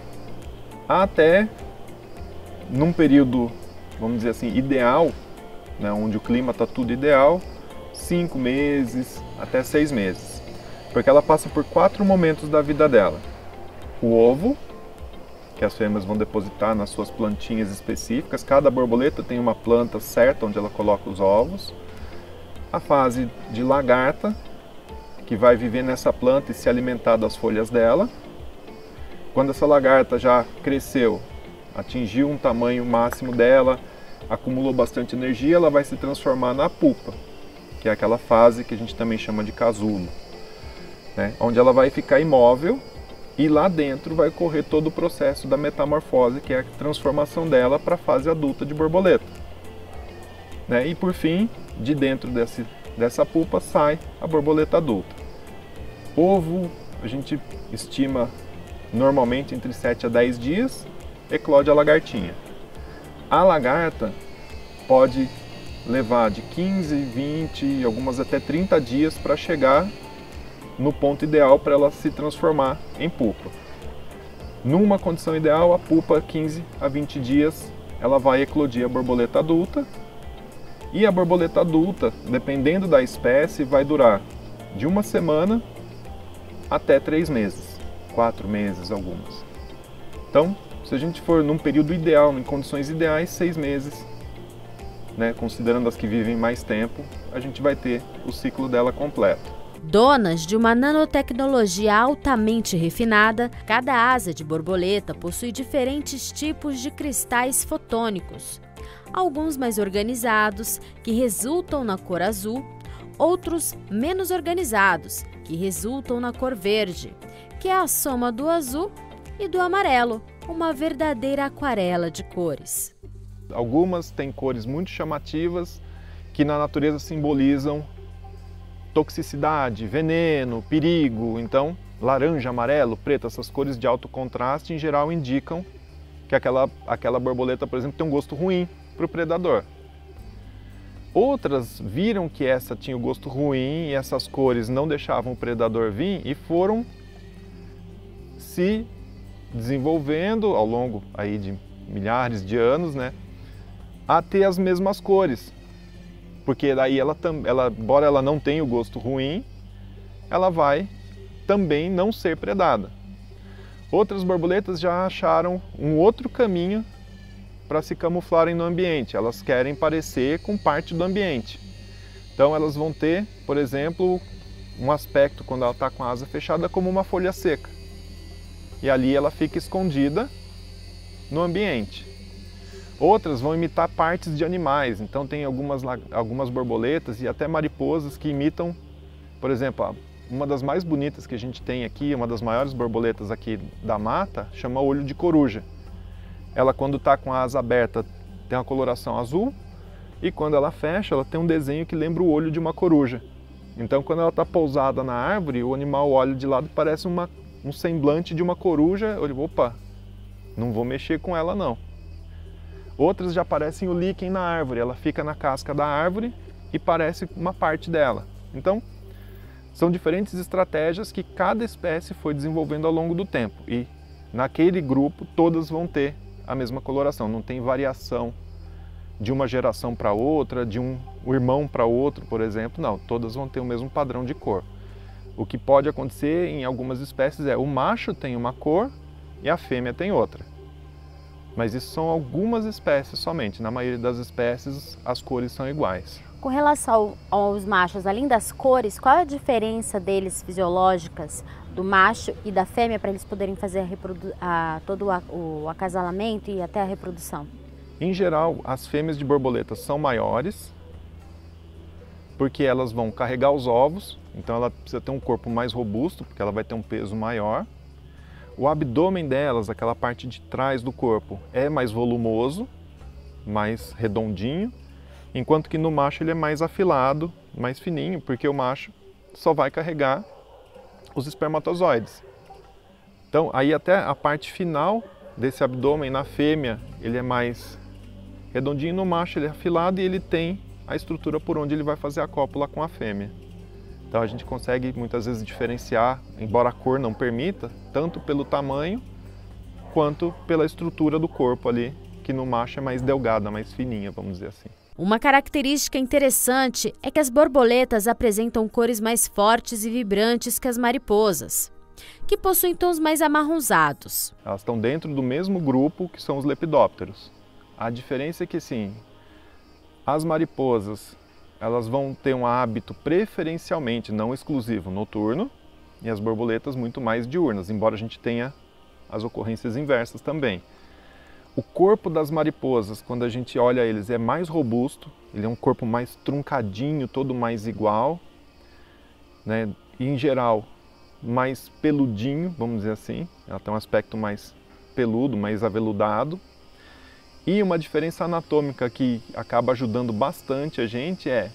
até num período, vamos dizer assim, ideal, né, onde o clima está tudo ideal, 5 meses até 6 meses. Porque ela passa por 4 momentos da vida dela. O ovo, que as fêmeas vão depositar nas suas plantinhas específicas. Cada borboleta tem uma planta certa onde ela coloca os ovos. A fase de lagarta, que vai viver nessa planta e se alimentar das folhas dela. Quando essa lagarta já cresceu, atingiu um tamanho máximo dela, acumulou bastante energia, ela vai se transformar na pupa, que é aquela fase que a gente também chama de casulo, né? Onde ela vai ficar imóvel e lá dentro vai ocorrer todo o processo da metamorfose, que é a transformação dela para a fase adulta de borboleta, né? E por fim, de dentro dessa pupa sai a borboleta adulta. Ovo, a gente estima normalmente entre 7 a 10 dias, eclode a lagartinha. A lagarta pode levar de 15, 20, algumas até 30 dias para chegar no ponto ideal para ela se transformar em pupa. Numa condição ideal, a pupa, 15 a 20 dias, ela vai eclodir a borboleta adulta. E a borboleta adulta, dependendo da espécie, vai durar de 1 semana até 3 meses, 4 meses algumas. Então, se a gente for num período ideal, em condições ideais, 6 meses, né, considerando as que vivem mais tempo, a gente vai ter o ciclo dela completo. Donas de uma nanotecnologia altamente refinada, cada asa de borboleta possui diferentes tipos de cristais fotônicos. Alguns mais organizados, que resultam na cor azul, outros menos organizados, que resultam na cor verde, que é a soma do azul e do amarelo, uma verdadeira aquarela de cores. Algumas têm cores muito chamativas que na natureza simbolizam toxicidade, veneno, perigo. Então, laranja, amarelo, preto, essas cores de alto contraste em geral indicam que aquela borboleta, por exemplo, tem um gosto ruim para o predador. Outras viram que essa tinha o gosto ruim e essas cores não deixavam o predador vir e foram se desenvolvendo ao longo aí de milhares de anos, né, a ter as mesmas cores. Porque daí embora ela não tenha o gosto ruim, ela vai também não ser predada. Outras borboletas já acharam um outro caminho para se camuflarem no ambiente. Elas querem parecer com parte do ambiente. Então elas vão ter, por exemplo, um aspecto quando ela está com a asa fechada como uma folha seca. E ali ela fica escondida no ambiente. Outras vão imitar partes de animais, então tem algumas borboletas e até mariposas que imitam, por exemplo, uma das mais bonitas que a gente tem aqui, uma das maiores borboletas aqui da mata, chama olho de coruja. Ela, quando está com a asa aberta, tem uma coloração azul e quando ela fecha, ela tem um desenho que lembra o olho de uma coruja. Então, quando ela está pousada na árvore, o animal olha de lado e parece um semblante de uma coruja. Eu digo, opa, não vou mexer com ela não. Outras já parecem o líquen na árvore, ela fica na casca da árvore e parece uma parte dela. Então, são diferentes estratégias que cada espécie foi desenvolvendo ao longo do tempo. E naquele grupo, todas vão ter a mesma coloração, não tem variação de uma geração para outra, de um irmão para outro, por exemplo. Não, todas vão ter o mesmo padrão de cor. O que pode acontecer em algumas espécies é o macho tem uma cor e a fêmea tem outra. Mas isso são algumas espécies somente. Na maioria das espécies, as cores são iguais. Com relação aos machos, além das cores, qual é a diferença deles fisiológicas do macho e da fêmea para eles poderem fazer todo o acasalamento e até a reprodução? Em geral, as fêmeas de borboletas são maiores, porque elas vão carregar os ovos, então ela precisa ter um corpo mais robusto, porque ela vai ter um peso maior. O abdômen delas, aquela parte de trás do corpo, é mais volumoso, mais redondinho, enquanto que no macho ele é mais afilado, mais fininho, porque o macho só vai carregar os espermatozoides. Então, aí até a parte final desse abdômen na fêmea, ele é mais redondinho, no macho ele é afilado e ele tem a estrutura por onde ele vai fazer a cópula com a fêmea. Então a gente consegue muitas vezes diferenciar, embora a cor não permita, tanto pelo tamanho quanto pela estrutura do corpo ali, que no macho é mais delgada, mais fininha, vamos dizer assim. Uma característica interessante é que as borboletas apresentam cores mais fortes e vibrantes que as mariposas, que possuem tons mais amarronzados. Elas estão dentro do mesmo grupo que são os lepidópteros. A diferença é que, sim, as mariposas elas vão ter um hábito preferencialmente, não exclusivo, noturno, e as borboletas muito mais diurnas, embora a gente tenha as ocorrências inversas também. O corpo das mariposas, quando a gente olha eles, é mais robusto, ele é um corpo mais truncadinho, todo mais igual, né? E em geral mais peludinho, vamos dizer assim, ela tem um aspecto mais peludo, mais aveludado. E uma diferença anatômica que acaba ajudando bastante a gente é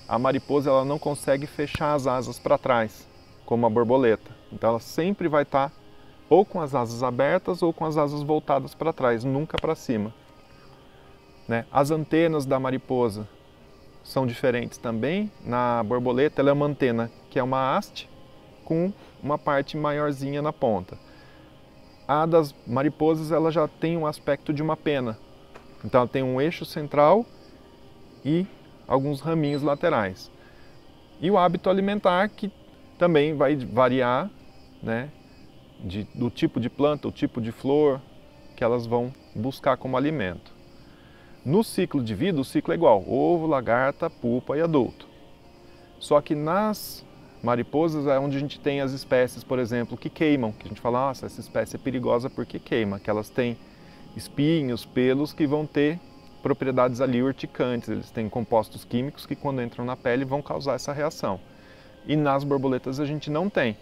a mariposa ela não consegue fechar as asas para trás, como a borboleta. Então ela sempre vai estar ou com as asas abertas ou com as asas voltadas para trás, nunca para cima. Né? As antenas da mariposa são diferentes também. Na borboleta ela é uma antena que é uma haste com uma parte maiorzinha na ponta. A das mariposas ela já tem um aspecto de uma pena. Então ela tem um eixo central e alguns raminhos laterais. E o hábito alimentar que também vai variar, né, do tipo de planta, o tipo de flor que elas vão buscar como alimento. No ciclo de vida, o ciclo é igual, ovo, lagarta, pupa e adulto. Só que nas mariposas é onde a gente tem as espécies, por exemplo, que queimam, que a gente fala, nossa, essa espécie é perigosa porque queima, que elas têm espinhos, pelos que vão ter propriedades ali urticantes, eles têm compostos químicos que quando entram na pele vão causar essa reação. E nas borboletas a gente não tem.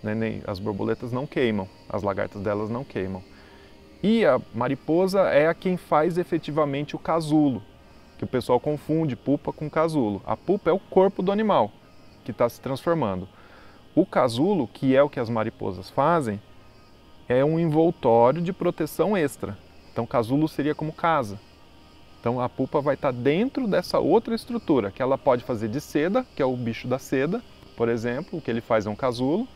Né? As borboletas não queimam, as lagartas delas não queimam. E a mariposa é a quem faz efetivamente o casulo, que o pessoal confunde pupa com casulo. A pupa é o corpo do animal que está se transformando. O casulo, que é o que as mariposas fazem, é um envoltório de proteção extra. Então, casulo seria como casa. Então, a pupa vai estar dentro dessa outra estrutura, que ela pode fazer de seda, que é o bicho da seda, por exemplo, o que ele faz é um casulo.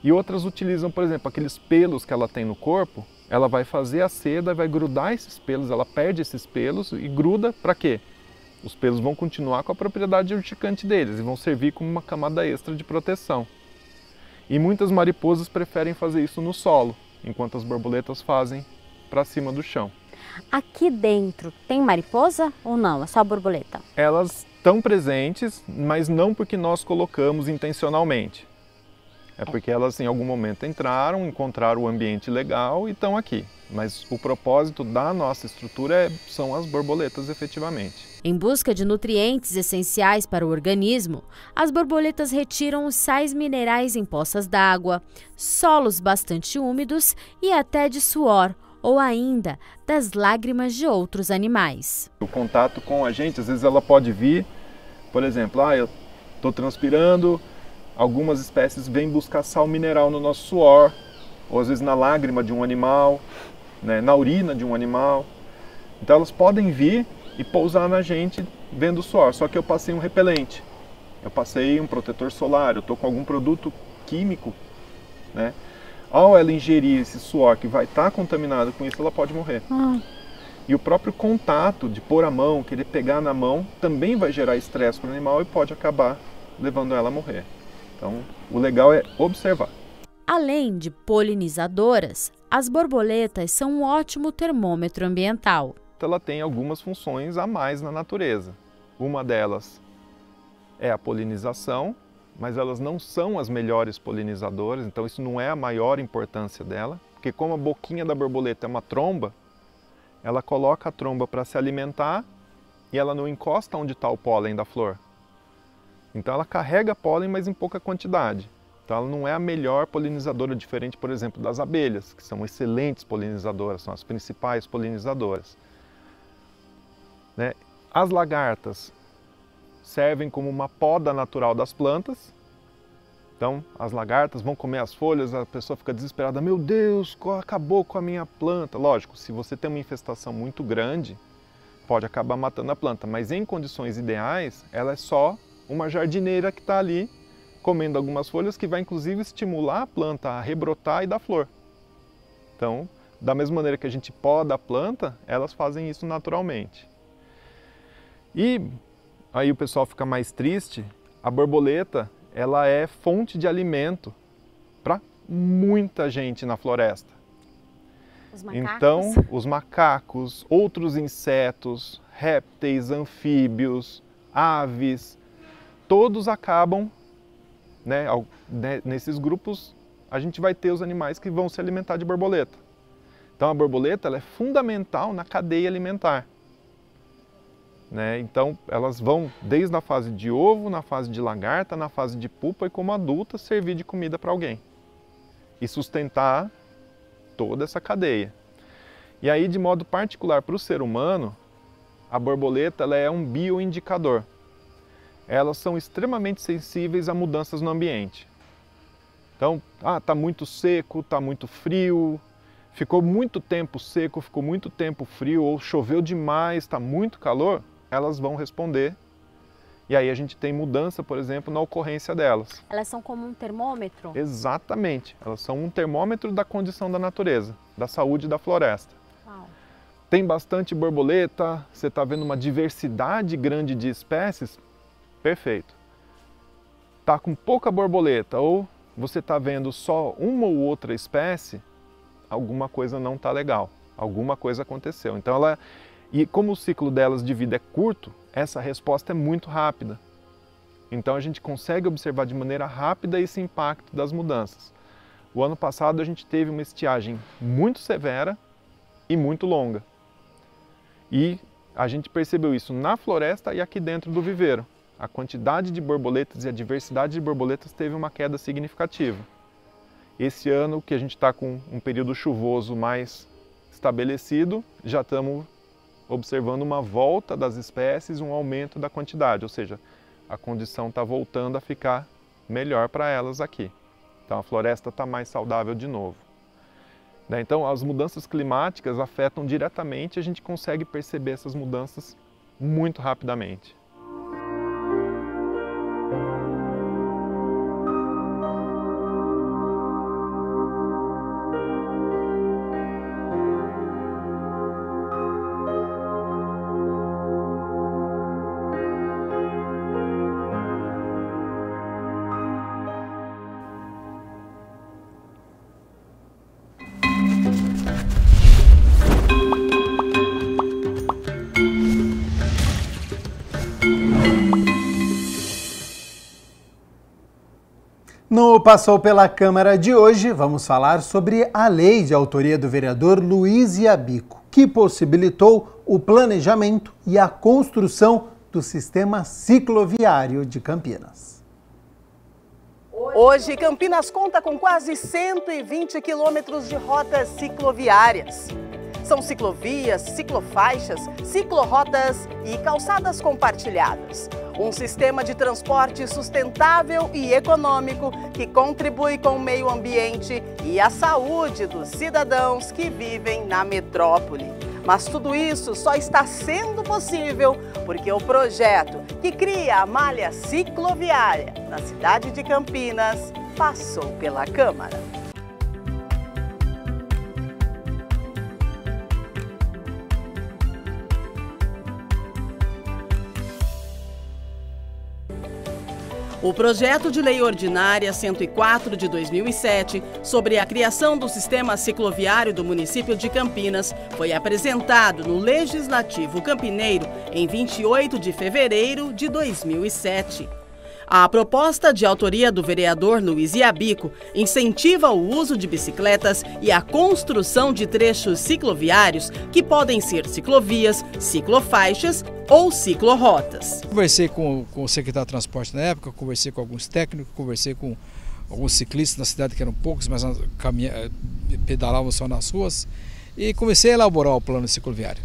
E outras utilizam, por exemplo, aqueles pelos que ela tem no corpo, ela vai fazer a seda, vai grudar esses pelos, ela perde esses pelos e gruda para quê? Os pelos vão continuar com a propriedade urticante deles e vão servir como uma camada extra de proteção. E muitas mariposas preferem fazer isso no solo, enquanto as borboletas fazem para cima do chão. Aqui dentro tem mariposa ou não? É só borboleta? Elas estão presentes, mas não porque nós colocamos intencionalmente. É porque elas em algum momento entraram, encontraram o ambiente legal e estão aqui. Mas o propósito da nossa estrutura são as borboletas efetivamente. Em busca de nutrientes essenciais para o organismo, as borboletas retiram os sais minerais em poças d'água, solos bastante úmidos e até de suor, ou ainda das lágrimas de outros animais. O contato com a gente, às vezes ela pode vir, por exemplo, eu estou transpirando, algumas espécies vêm buscar sal mineral no nosso suor, ou às vezes na lágrima de um animal, né, na urina de um animal. Então elas podem vir e pousar na gente vendo o suor, só que eu passei um repelente, eu passei um protetor solar, eu estou com algum produto químico, né? Ao ela ingerir esse suor que vai estar contaminado com isso, ela pode morrer. E o próprio contato de pôr a mão, querer pegar na mão, também vai gerar estresse para o animal e pode acabar levando ela a morrer. Então, o legal é observar. Além de polinizadoras, as borboletas são um ótimo termômetro ambiental. Ela tem algumas funções a mais na natureza. Uma delas é a polinização, mas elas não são as melhores polinizadoras, então isso não é a maior importância dela, porque como a boquinha da borboleta é uma tromba, ela coloca a tromba para se alimentar e ela não encosta onde está o pólen da flor. Então ela carrega pólen, mas em pouca quantidade. Então ela não é a melhor polinizadora, diferente, por exemplo, das abelhas, que são excelentes polinizadoras, são as principais polinizadoras. Né? As lagartas servem como uma poda natural das plantas. Então, as lagartas vão comer as folhas, a pessoa fica desesperada, meu Deus, acabou com a minha planta. Lógico, se você tem uma infestação muito grande, pode acabar matando a planta, mas em condições ideais, ela é só uma jardineira que está ali comendo algumas folhas, que vai inclusive estimular a planta a rebrotar e dar flor. Então, da mesma maneira que a gente poda a planta, elas fazem isso naturalmente. E aí o pessoal fica mais triste, a borboleta, ela é fonte de alimento para muita gente na floresta. Os macacos. Então, os macacos, outros insetos, répteis, anfíbios, aves, todos acabam, né, nesses grupos, a gente vai ter os animais que vão se alimentar de borboleta. Então, a borboleta ela é fundamental na cadeia alimentar. Né? Então, elas vão desde a fase de ovo, na fase de lagarta, na fase de pupa e como adulta servir de comida para alguém. E sustentar toda essa cadeia. E aí, de modo particular para o ser humano, a borboleta ela é um bioindicador. Elas são extremamente sensíveis a mudanças no ambiente. Então, está muito seco, está muito frio, ficou muito tempo seco, ficou muito tempo frio, ou choveu demais, está muito calor, elas vão responder. E aí a gente tem mudança, por exemplo, na ocorrência delas. Elas são como um termômetro? Exatamente. Elas são um termômetro da condição da natureza, da saúde da floresta. Uau. Tem bastante borboleta, você está vendo uma diversidade grande de espécies, perfeito. Está com pouca borboleta ou você está vendo só uma ou outra espécie, alguma coisa não está legal, alguma coisa aconteceu. Então e como o ciclo delas de vida é curto, essa resposta é muito rápida. Então a gente consegue observar de maneira rápida esse impacto das mudanças. O ano passado a gente teve uma estiagem muito severa e muito longa. E a gente percebeu isso na floresta e aqui dentro do viveiro. A quantidade de borboletas e a diversidade de borboletas teve uma queda significativa. Esse ano que a gente está com um período chuvoso mais estabelecido, já estamos observando uma volta das espécies, um aumento da quantidade, ou seja, a condição está voltando a ficar melhor para elas aqui. Então a floresta está mais saudável de novo. Então as mudanças climáticas afetam diretamente, a gente consegue perceber essas mudanças muito rapidamente. No Passou pela Câmara de hoje, vamos falar sobre a lei de autoria do vereador Luiz Iabico, que possibilitou o planejamento e a construção do sistema cicloviário de Campinas. Hoje, Campinas conta com quase 120 quilômetros de rotas cicloviárias. São ciclovias, ciclofaixas, ciclorotas e calçadas compartilhadas. Um sistema de transporte sustentável e econômico que contribui com o meio ambiente e a saúde dos cidadãos que vivem na metrópole. Mas tudo isso só está sendo possível porque o projeto que cria a malha cicloviária na cidade de Campinas passou pela Câmara. O projeto de lei ordinária 104 de 2007, sobre a criação do sistema cicloviário do município de Campinas, foi apresentado no Legislativo Campineiro em 28 de fevereiro de 2007. A proposta de autoria do vereador Luiz Iabico incentiva o uso de bicicletas e a construção de trechos cicloviários que podem ser ciclovias, ciclofaixas ou ciclorotas. Conversei com o secretário de transporte na época, conversei com alguns técnicos, conversei com alguns ciclistas na cidade, que eram poucos, mas pedalavam só nas ruas, e comecei a elaborar o plano cicloviário.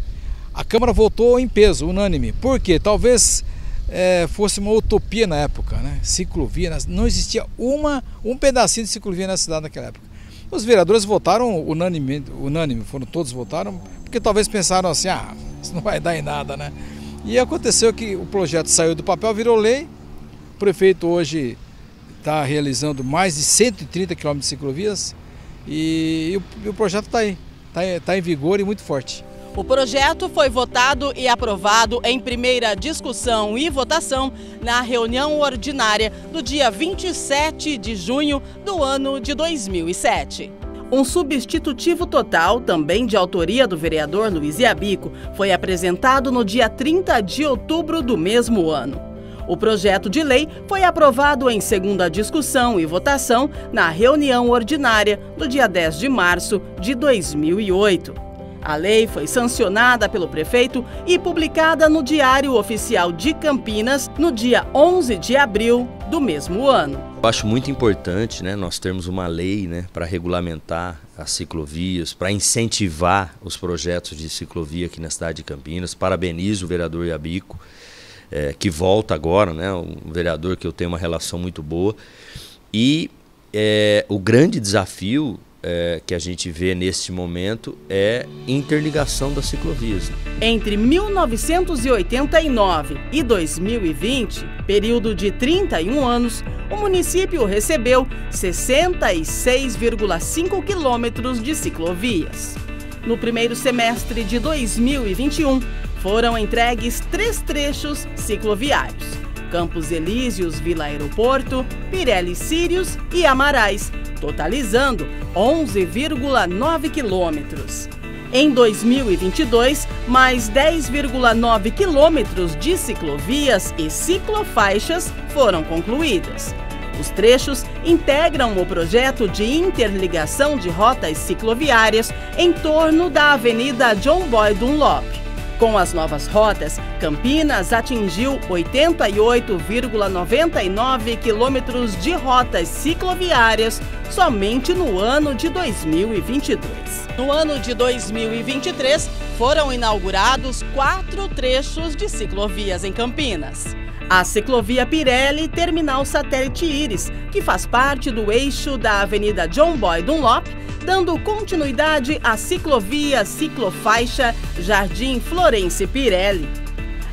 A Câmara votou em peso, unânime, porque talvez fosse uma utopia na época, né? Ciclovia, não existia um pedacinho de ciclovia na cidade naquela época. Os vereadores votaram unânime, todos votaram, porque talvez pensaram assim, isso não vai dar em nada, né? E aconteceu que o projeto saiu do papel, virou lei. O prefeito hoje está realizando mais de 130 quilômetros de ciclovias e o projeto está aí, está em vigor e muito forte. O projeto foi votado e aprovado em primeira discussão e votação na reunião ordinária do dia 27 de junho do ano de 2007. Um substitutivo total, também de autoria do vereador Luiz Iabico, foi apresentado no dia 30 de outubro do mesmo ano. O projeto de lei foi aprovado em segunda discussão e votação na reunião ordinária do dia 10 de março de 2008. A lei foi sancionada pelo prefeito e publicada no Diário Oficial de Campinas no dia 11 de abril do mesmo ano. Eu acho muito importante, nós termos uma lei, para regulamentar as ciclovias, para incentivar os projetos de ciclovia aqui na cidade de Campinas. Parabenizo o vereador Iabico, que volta agora, um vereador que eu tenho uma relação muito boa. E o grande desafio que a gente vê neste momento é interligação das ciclovias. Entre 1989 e 2020, período de 31 anos, o município recebeu 66,5 quilômetros de ciclovias. No primeiro semestre de 2021, foram entregues 3 trechos cicloviários: Campos Elíseos, Vila Aeroporto, Pirelli Sírios e Amarais, totalizando 11,9 quilômetros. Em 2022, mais 10,9 quilômetros de ciclovias e ciclofaixas foram concluídas. Os trechos integram o projeto de interligação de rotas cicloviárias em torno da Avenida John Boy Dunlop. Com as novas rotas, Campinas atingiu 88,99 quilômetros de rotas cicloviárias somente no ano de 2022. No ano de 2023, foram inaugurados 4 trechos de ciclovias em Campinas. A ciclovia Pirelli Terminal Satélite Íris, que faz parte do eixo da Avenida John Boy Dunlop, dando continuidade à ciclovia Ciclofaixa Jardim Florence Pirelli.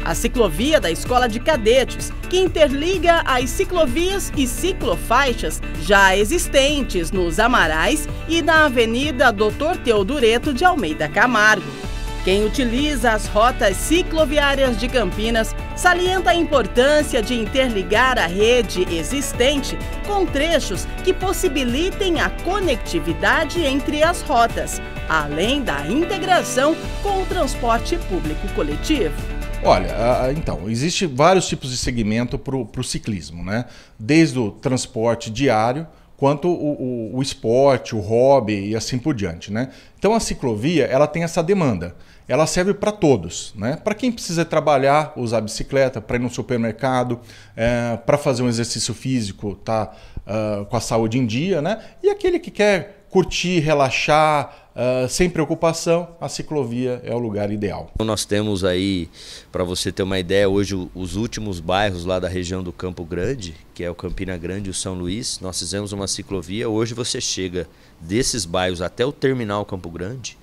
A ciclovia da Escola de Cadetes, que interliga as ciclovias e ciclofaixas já existentes nos Amarais e na Avenida Dr. Teodureto de Almeida Camargo. Quem utiliza as rotas cicloviárias de Campinas salienta a importância de interligar a rede existente com trechos que possibilitem a conectividade entre as rotas, além da integração com o transporte público coletivo. Olha, então, existe vários tipos de segmento para o ciclismo, né? Desde o transporte diário, quanto o esporte, o hobby e assim por diante, né? Então a ciclovia, ela tem essa demanda. Ela serve para todos, né? Para quem precisa trabalhar, usar a bicicleta, para ir no supermercado, para fazer um exercício físico, tá com a saúde em dia, né? E aquele que quer curtir, relaxar, sem preocupação, a ciclovia é o lugar ideal. Nós temos aí, para você ter uma ideia, hoje os últimos bairros lá da região do Campo Grande, que é o Campina Grande e o São Luís, nós fizemos uma ciclovia. Hoje você chega desses bairros até o terminal Campo Grande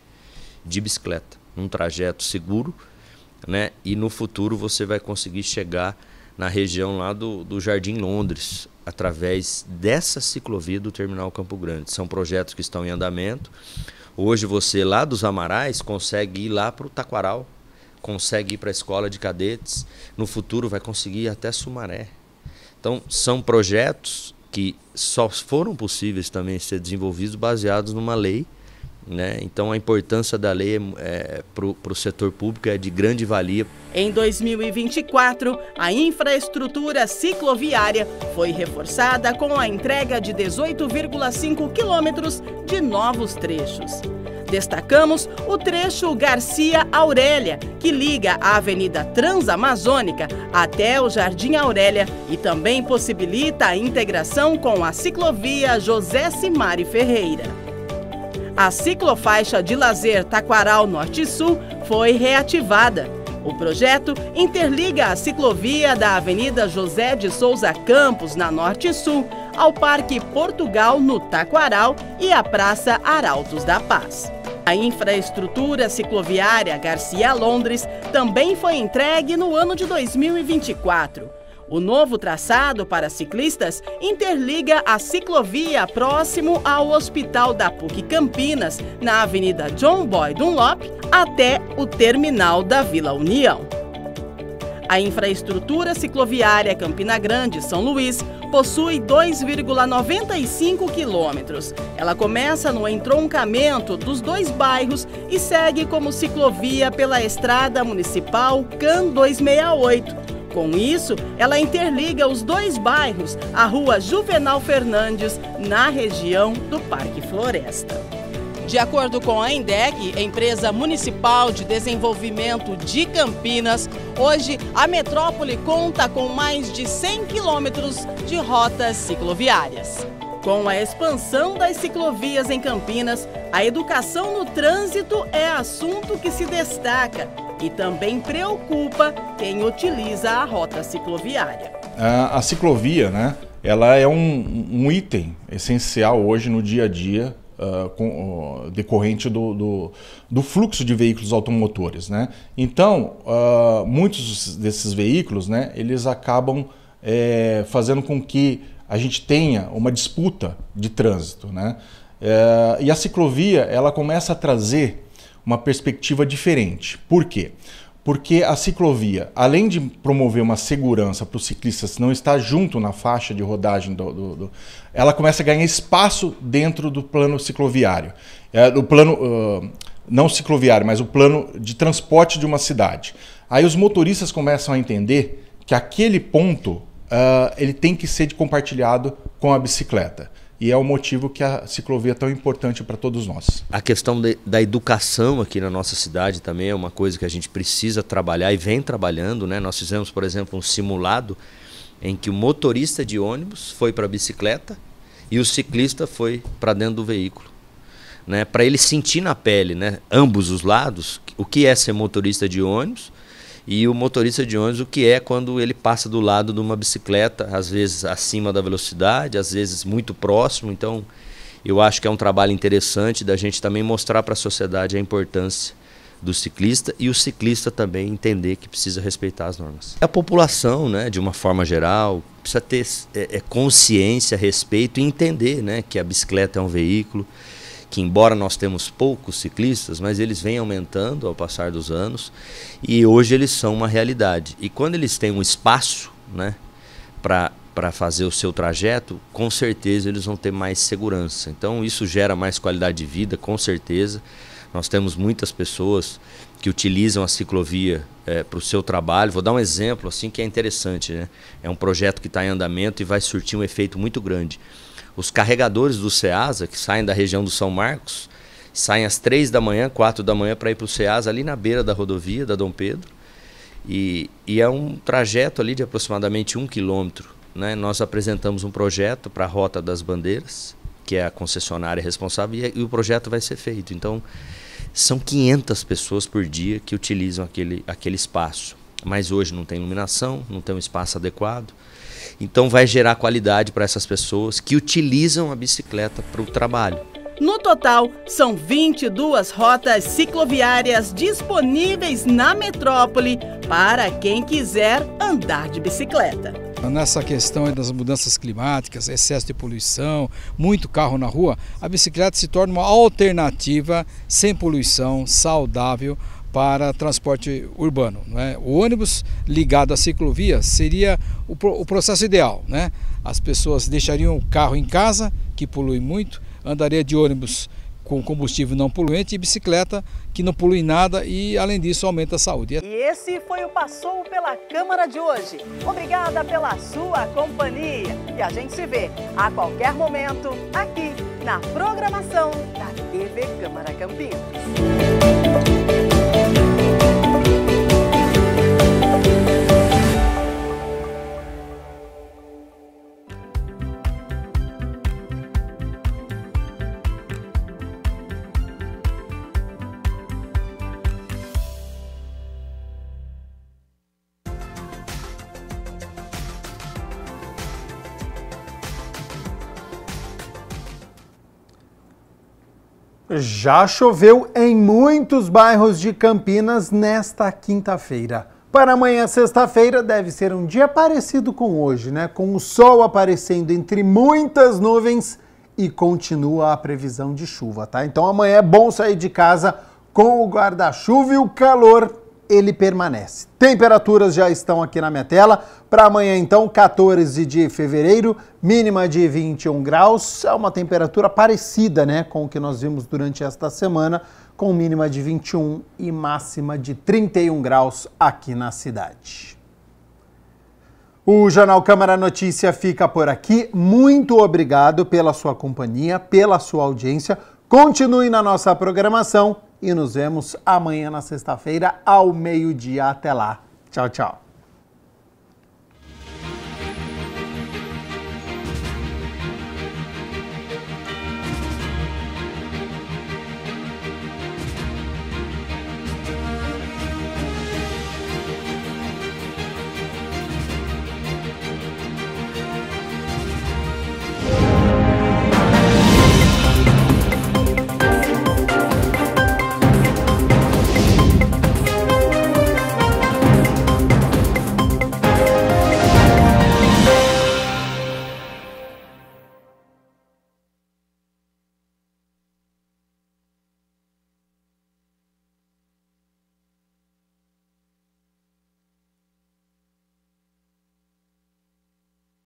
de bicicleta, num trajeto seguro, né? E no futuro você vai conseguir chegar na região lá do Jardim Londres, através dessa ciclovia do terminal Campo Grande. São projetos que estão em andamento. Hoje você lá dos Amarais consegue ir lá para o Taquaral, consegue ir para a Escola de Cadetes, no futuro vai conseguir ir até Sumaré. Então são projetos que só foram possíveis também ser desenvolvidos baseados numa lei, né? Então a importância da lei para o setor público é de grande valia. Em 2024, a infraestrutura cicloviária foi reforçada com a entrega de 18,5 quilômetros de novos trechos. Destacamos o trecho Garcia Aurélia, que liga a Avenida Transamazônica até o Jardim Aurélia e também possibilita a integração com a ciclovia José Cimari Ferreira. A ciclofaixa de lazer Taquaral Norte e Sul foi reativada. O projeto interliga a ciclovia da Avenida José de Souza Campos, na Norte e Sul, ao Parque Portugal, no Taquaral, e à Praça Arautos da Paz. A infraestrutura cicloviária Garcia Londres também foi entregue no ano de 2024. O novo traçado para ciclistas interliga a ciclovia próximo ao Hospital da PUC Campinas, na Avenida John Boy Dunlop, até o terminal da Vila União. A infraestrutura cicloviária Campina Grande São Luís possui 2,95 quilômetros. Ela começa no entroncamento dos dois bairros e segue como ciclovia pela Estrada Municipal CAN 268. Com isso, ela interliga os dois bairros, a Rua Juvenal Fernandes, na região do Parque Floresta. De acordo com a ENDEC, Empresa Municipal de Desenvolvimento de Campinas, hoje a metrópole conta com mais de 100 quilômetros de rotas cicloviárias. Com a expansão das ciclovias em Campinas, a educação no trânsito é assunto que se destaca e também preocupa quem utiliza a rota cicloviária. A ciclovia, né, ela é um item essencial hoje no dia a dia, decorrente do fluxo de veículos automotores, né? Então, muitos desses veículos, né, eles acabam fazendo com que a gente tenha uma disputa de trânsito, né? E a ciclovia, ela começa a trazer uma perspectiva diferente. Por quê? Porque a ciclovia, além de promover uma segurança para os ciclistas não estar junto na faixa de rodagem, ela começa a ganhar espaço dentro do plano cicloviário. Do plano, não cicloviário, mas o plano de transporte de uma cidade. Aí os motoristas começam a entender que aquele ponto ele tem que ser compartilhado com a bicicleta. e é o motivo que a ciclovia é tão importante para todos nós. A questão da educação aqui na nossa cidade também é uma coisa que a gente precisa trabalhar e vem trabalhando, né? Nós fizemos, por exemplo, um simulado em que o motorista de ônibus foi para a bicicleta e o ciclista foi para dentro do veículo, né? Para ele sentir na pele, né? Ambos os lados, o que é ser motorista de ônibus e o motorista de ônibus, o que é quando ele passa do lado de uma bicicleta, às vezes acima da velocidade, às vezes muito próximo. Então, eu acho que é um trabalho interessante da gente também mostrar para a sociedade a importância do ciclista e o ciclista também entender que precisa respeitar as normas. A população, né, de uma forma geral, precisa ter consciência, respeito e entender, né, que a bicicleta é um veículo, que embora nós temos poucos ciclistas, mas eles vêm aumentando ao passar dos anos e hoje eles são uma realidade. E quando eles têm um espaço, né, para fazer o seu trajeto, com certeza eles vão ter mais segurança. Então isso gera mais qualidade de vida, com certeza. Nós temos muitas pessoas que utilizam a ciclovia para o seu trabalho. Vou dar um exemplo assim que é interessante, né? É um projeto que está em andamento e vai surtir um efeito muito grande. Os carregadores do Ceasa, que saem da região do São Marcos, saem às 3 da manhã, 4 da manhã para ir para o Ceasa, ali na beira da rodovia da Dom Pedro. E é um trajeto ali de aproximadamente 1 quilômetro, né? Nós apresentamos um projeto para a Rota das Bandeiras, que é a concessionária responsável, e o projeto vai ser feito. Então, são 500 pessoas por dia que utilizam aquele espaço. Mas hoje não tem iluminação, não tem um espaço adequado. Então vai gerar qualidade para essas pessoas que utilizam a bicicleta para o trabalho. No total, são 22 rotas cicloviárias disponíveis na metrópole para quem quiser andar de bicicleta. Nessa questão das mudanças climáticas, excesso de poluição, muito carro na rua, a bicicleta se torna uma alternativa sem poluição, saudável para transporte urbano, né? O ônibus ligado à ciclovia seria o processo ideal, né? As pessoas deixariam o carro em casa, que polui muito, andaria de ônibus com combustível não poluente e bicicleta que não polui nada e, além disso, aumenta a saúde. E esse foi o Passou pela Câmara de hoje. Obrigada pela sua companhia. E a gente se vê a qualquer momento aqui na programação da TV Câmara Campinas. Já choveu em muitos bairros de Campinas nesta quinta-feira. Para amanhã, sexta-feira, deve ser um dia parecido com hoje, né? Com o sol aparecendo entre muitas nuvens e continua a previsão de chuva, tá? Então amanhã é bom sair de casa com o guarda-chuva e o calor, ele permanece. Temperaturas já estão aqui na minha tela. Para amanhã, então, 14 de fevereiro, mínima de 21 graus. É uma temperatura parecida, né, com o que nós vimos durante esta semana, com mínima de 21 e máxima de 31 graus aqui na cidade. O Jornal Câmara Notícia fica por aqui. Muito obrigado pela sua companhia, pela sua audiência. Continue na nossa programação e nos vemos amanhã na sexta-feira ao meio-dia. Até lá. Tchau, tchau.